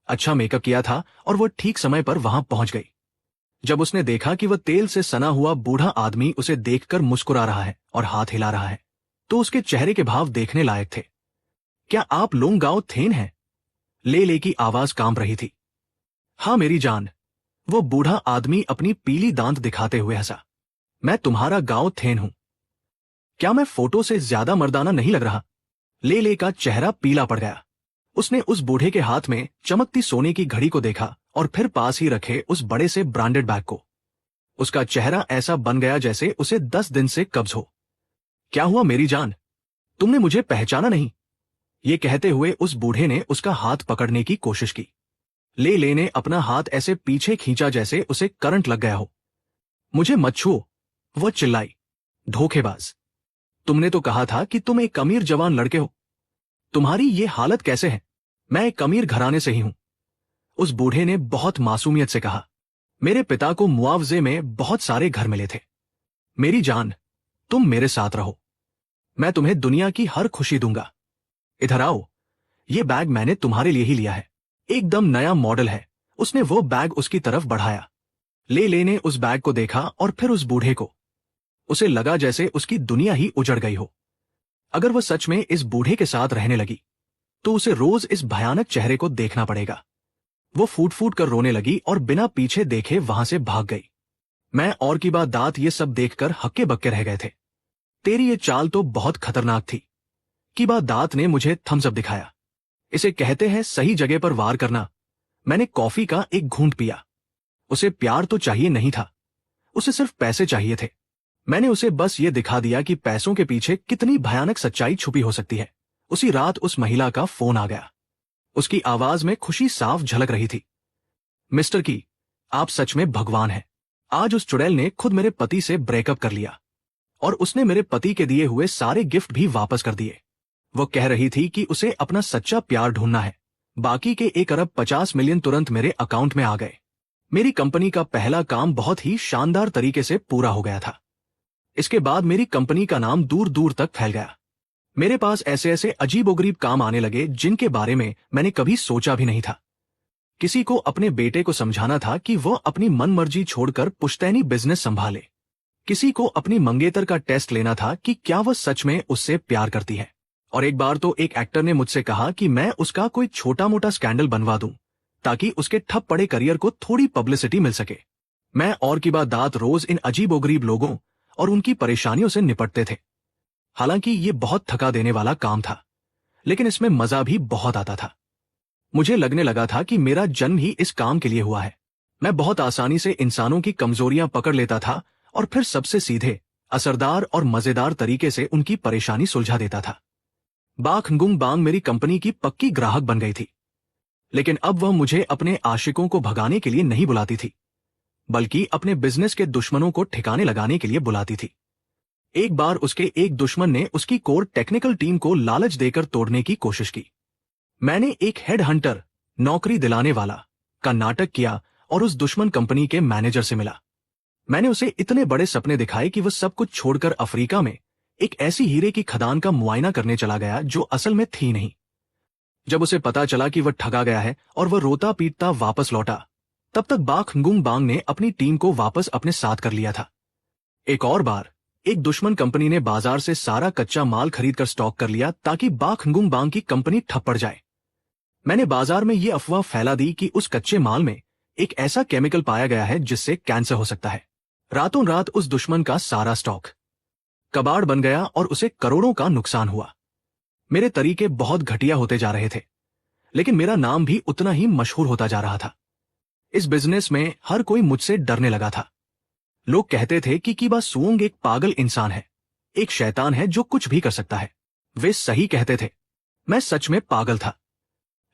अच्छा मेकअप किया था और वह ठीक समय पर वहां पहुंच गई। जब उसने देखा कि वह तेल से सना हुआ बूढ़ा आदमी उसे देखकर मुस्कुरा रहा है और हाथ हिला रहा है, तो उसके चेहरे के भाव देखने लायक थे। क्या आप लोंगाओ थेन हैं? ले की आवाज कांप रही थी। हाँ मेरी जान, वो बूढ़ा आदमी अपनी पीली दांत दिखाते हुए हंसा। मैं तुम्हारा गांव थेन हूं। क्या मैं फोटो से ज्यादा मर्दाना नहीं लग रहा? ले का चेहरा पीला पड़ गया। उसने उस बूढ़े के हाथ में चमकती सोने की घड़ी को देखा और फिर पास ही रखे उस बड़े से ब्रांडेड बैग को। उसका चेहरा ऐसा बन गया जैसे उसे 10 दिन से कब्ज हो। क्या हुआ मेरी जान, तुमने मुझे पहचाना नहीं? ये कहते हुए उस बूढ़े ने उसका हाथ पकड़ने की कोशिश की। ले ने अपना हाथ ऐसे पीछे खींचा जैसे उसे करंट लग गया हो। मुझे मत छुओ, वह चिल्लाई। धोखेबाज, तुमने तो कहा था कि तुम एक अमीर जवान लड़के हो। तुम्हारी ये हालत कैसे है? मैं एक अमीर घराने से ही हूं, उस बूढ़े ने बहुत मासूमियत से कहा। मेरे पिता को मुआवजे में बहुत सारे घर मिले थे। मेरी जान, तुम मेरे साथ रहो, मैं तुम्हें दुनिया की हर खुशी दूंगा। इधर आओ, ये बैग मैंने तुम्हारे लिए ही लिया है, एकदम नया मॉडल है। उसने वो बैग उसकी तरफ बढ़ाया। ले ने उस बैग को देखा और फिर उस बूढ़े को। उसे लगा जैसे उसकी दुनिया ही उजड़ गई हो। अगर वह सच में इस बूढ़े के साथ रहने लगी तो उसे रोज इस भयानक चेहरे को देखना पड़ेगा। वो फूट फूट कर रोने लगी और बिना पीछे देखे वहां से भाग गई। मैं और की बात दांत ये सब देखकर हक्के बक्के रह गए थे। तेरी ये चाल तो बहुत खतरनाक थी। की बात दांत ने मुझे थम्स अप दिखाया। इसे कहते हैं सही जगह पर वार करना। मैंने कॉफी का एक घूंट पिया। उसे प्यार तो चाहिए नहीं था, उसे सिर्फ पैसे चाहिए थे। मैंने उसे बस ये दिखा दिया कि पैसों के पीछे कितनी भयानक सच्चाई छुपी हो सकती है। उसी रात उस महिला का फोन आ गया। उसकी आवाज में खुशी साफ झलक रही थी। मिस्टर की, आप सच में भगवान हैं। आज उस चुड़ैल ने खुद मेरे पति से ब्रेकअप कर लिया और उसने मेरे पति के दिए हुए सारे गिफ्ट भी वापस कर दिए। वो कह रही थी कि उसे अपना सच्चा प्यार ढूंढना है। बाकी के 1 अरब 50 मिलियन तुरंत मेरे अकाउंट में आ गए। मेरी कंपनी का पहला काम बहुत ही शानदार तरीके से पूरा हो गया था। इसके बाद मेरी कंपनी का नाम दूर दूर तक फैल गया। मेरे पास ऐसे ऐसे अजीबोगरीब काम आने लगे जिनके बारे में मैंने कभी सोचा भी नहीं था। किसी को अपने बेटे को समझाना था कि वह अपनी मनमर्जी छोड़कर पुश्तैनी बिजनेस संभाले। किसी को अपनी मंगेतर का टेस्ट लेना था कि क्या वह सच में उससे प्यार करती है। और एक बार तो एक एक्टर ने मुझसे कहा कि मैं उसका कोई छोटा मोटा स्कैंडल बनवा दूं ताकि उसके ठप पड़े करियर को थोड़ी पब्लिसिटी मिल सके। मैं और की बात रोज इन अजीबोगरीब लोगों और उनकी परेशानियों से निपटते थे। हालांकि ये बहुत थका देने वाला काम था, लेकिन इसमें मजा भी बहुत आता था। मुझे लगने लगा था कि मेरा जन्म ही इस काम के लिए हुआ है। मैं बहुत आसानी से इंसानों की कमजोरियां पकड़ लेता था और फिर सबसे सीधे, असरदार और मजेदार तरीके से उनकी परेशानी सुलझा देता था। बाख गुंग बांग मेरी कंपनी की पक्की ग्राहक बन गई थी, लेकिन अब वह मुझे अपने आशिकों को भगाने के लिए नहीं बुलाती थी, बल्कि अपने बिजनेस के दुश्मनों को ठिकाने लगाने के लिए बुलाती थी। एक बार उसके एक दुश्मन ने उसकी कोर टेक्निकल टीम को लालच देकर तोड़ने की कोशिश की। मैंने एक हेड हंटर, नौकरी दिलाने वाला का नाटक किया और उस दुश्मन कंपनी के मैनेजर से मिला। मैंने उसे इतने बड़े सपने दिखाए कि वह सब कुछ छोड़कर अफ्रीका में एक ऐसी हीरे की खदान का मुआयना करने चला गया जो असल में थी नहीं। जब उसे पता चला कि वह ठगा गया है और वह रोता पीटता वापस लौटा, तब तक बाख गुंग बांग ने अपनी टीम को वापस अपने साथ कर लिया था। एक और बार एक दुश्मन कंपनी ने बाजार से सारा कच्चा माल खरीदकर स्टॉक कर लिया ताकि बाख गुंग बांग की कंपनी ठप पड़ जाए। मैंने बाजार में ये अफवाह फैला दी कि उस कच्चे माल में एक ऐसा केमिकल पाया गया है जिससे कैंसर हो सकता है। रातों रात उस दुश्मन का सारा स्टॉक कबाड़ बन गया और उसे करोड़ों का नुकसान हुआ। मेरे तरीके बहुत घटिया होते जा रहे थे, लेकिन मेरा नाम भी उतना ही मशहूर होता जा रहा था। इस बिजनेस में हर कोई मुझसे डरने लगा था। लोग कहते थे कि कीबा सुओंग एक पागल इंसान है, एक शैतान है जो कुछ भी कर सकता है। वे सही कहते थे। मैं सच में पागल था,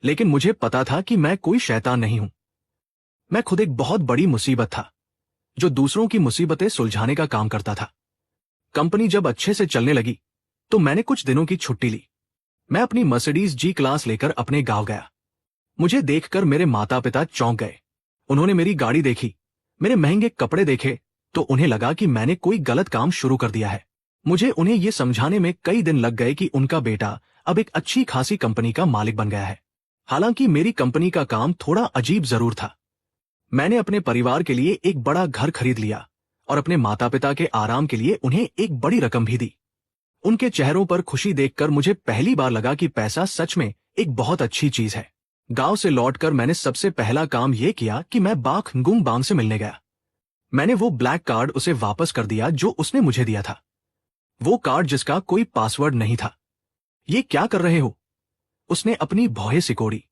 लेकिन मुझे पता था कि मैं कोई शैतान नहीं हूं। मैं खुद एक बहुत बड़ी मुसीबत था जो दूसरों की मुसीबतें सुलझाने का काम करता था। कंपनी जब अच्छे से चलने लगी तो मैंने कुछ दिनों की छुट्टी ली। मैं अपनी मर्सिडीज जी क्लास लेकर अपने गांव गया। मुझे देखकर मेरे माता पिता चौंक गए। उन्होंने मेरी गाड़ी देखी, मेरे महंगे कपड़े देखे, तो उन्हें लगा कि मैंने कोई गलत काम शुरू कर दिया है। मुझे उन्हें यह समझाने में कई दिन लग गए कि उनका बेटा अब एक अच्छी खासी कंपनी का मालिक बन गया है। हालांकि मेरी कंपनी का काम थोड़ा अजीब जरूर था। मैंने अपने परिवार के लिए एक बड़ा घर खरीद लिया और अपने माता पिता के आराम के लिए उन्हें एक बड़ी रकम भी दी। उनके चेहरों पर खुशी देखकर मुझे पहली बार लगा कि पैसा सच में एक बहुत अच्छी चीज है। गांव से लौटकर मैंने सबसे पहला काम यह किया कि मैं बाख गुंग बांग से मिलने गया। मैंने वो ब्लैक कार्ड उसे वापस कर दिया जो उसने मुझे दिया था, वो कार्ड जिसका कोई पासवर्ड नहीं था। ये क्या कर रहे हो? उसने अपनी भौहें सिकोड़ी।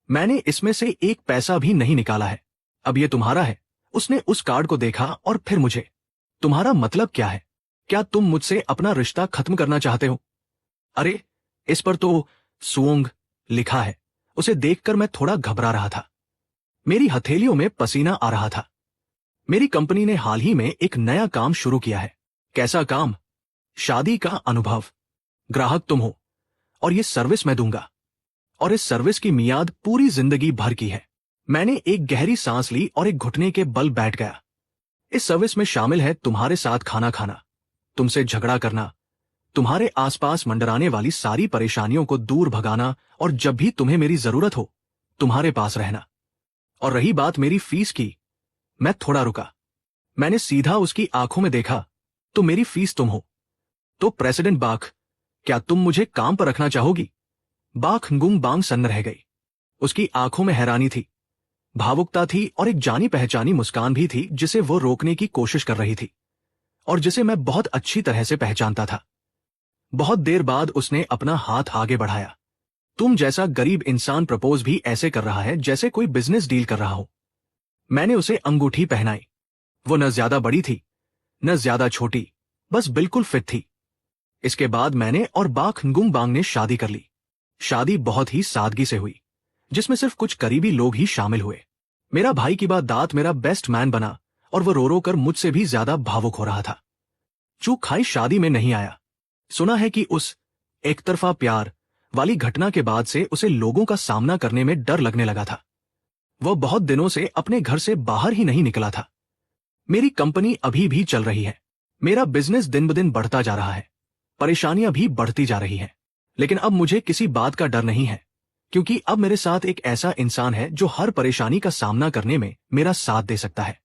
मैंने इसमें से एक पैसा भी नहीं निकाला है, अब ये तुम्हारा है। उसने उस कार्ड को देखा और फिर मुझे, तुम्हारा मतलब क्या है? क्या तुम मुझसे अपना रिश्ता खत्म करना चाहते हो? अरे, इस पर तो सुओंग लिखा है। उसे देखकर मैं थोड़ा घबरा रहा था। मेरी हथेलियों में पसीना आ रहा था। मेरी कंपनी ने हाल ही में एक नया काम शुरू किया है। कैसा काम? शादी का अनुभव। ग्राहक तुम हो और ये सर्विस मैं दूंगा, और इस सर्विस की मियाद पूरी जिंदगी भर की है। मैंने एक गहरी सांस ली और एक घुटने के बल बैठ गया। इस सर्विस में शामिल है तुम्हारे साथ खाना खाना, तुमसे झगड़ा करना, तुम्हारे आसपास मंडराने वाली सारी परेशानियों को दूर भगाना, और जब भी तुम्हें मेरी जरूरत हो तुम्हारे पास रहना। और रही बात मेरी फीस की, मैं थोड़ा रुका। मैंने सीधा उसकी आंखों में देखा। तो मेरी फीस तुम हो? तो प्रेसिडेंट बाख, क्या तुम मुझे काम पर रखना चाहोगी? बाख गुंग बांग सन्न रह गई। उसकी आंखों में हैरानी थी, भावुकता थी और एक जानी पहचानी मुस्कान भी थी जिसे वो रोकने की कोशिश कर रही थी और जिसे मैं बहुत अच्छी तरह से पहचानता था। बहुत देर बाद उसने अपना हाथ आगे बढ़ाया। तुम जैसा गरीब इंसान प्रपोज भी ऐसे कर रहा है जैसे कोई बिजनेस डील कर रहा हो। मैंने उसे अंगूठी पहनाई। वो न ज्यादा बड़ी थी न ज्यादा छोटी, बस बिल्कुल फिट थी। इसके बाद मैंने और बाख nguम बांग ने शादी कर ली। शादी बहुत ही सादगी से हुई, जिसमें सिर्फ कुछ करीबी लोग ही शामिल हुए। मेरा भाई की बात दात मेरा बेस्ट मैन बना और वो रो रो कर मुझसे भी ज्यादा भावुक हो रहा था। चूक खाई शादी में नहीं आया। सुना है कि उस एक तरफा प्यार वाली घटना के बाद से उसे लोगों का सामना करने में डर लगने लगा था। वह बहुत दिनों से अपने घर से बाहर ही नहीं निकला था। मेरी कंपनी अभी भी चल रही है, मेरा बिजनेस दिन ब दिन बढ़ता जा रहा है, परेशानियां भी बढ़ती जा रही हैं। लेकिन अब मुझे किसी बात का डर नहीं है, क्योंकि अब मेरे साथ एक ऐसा इंसान है जो हर परेशानी का सामना करने में मेरा साथ दे सकता है।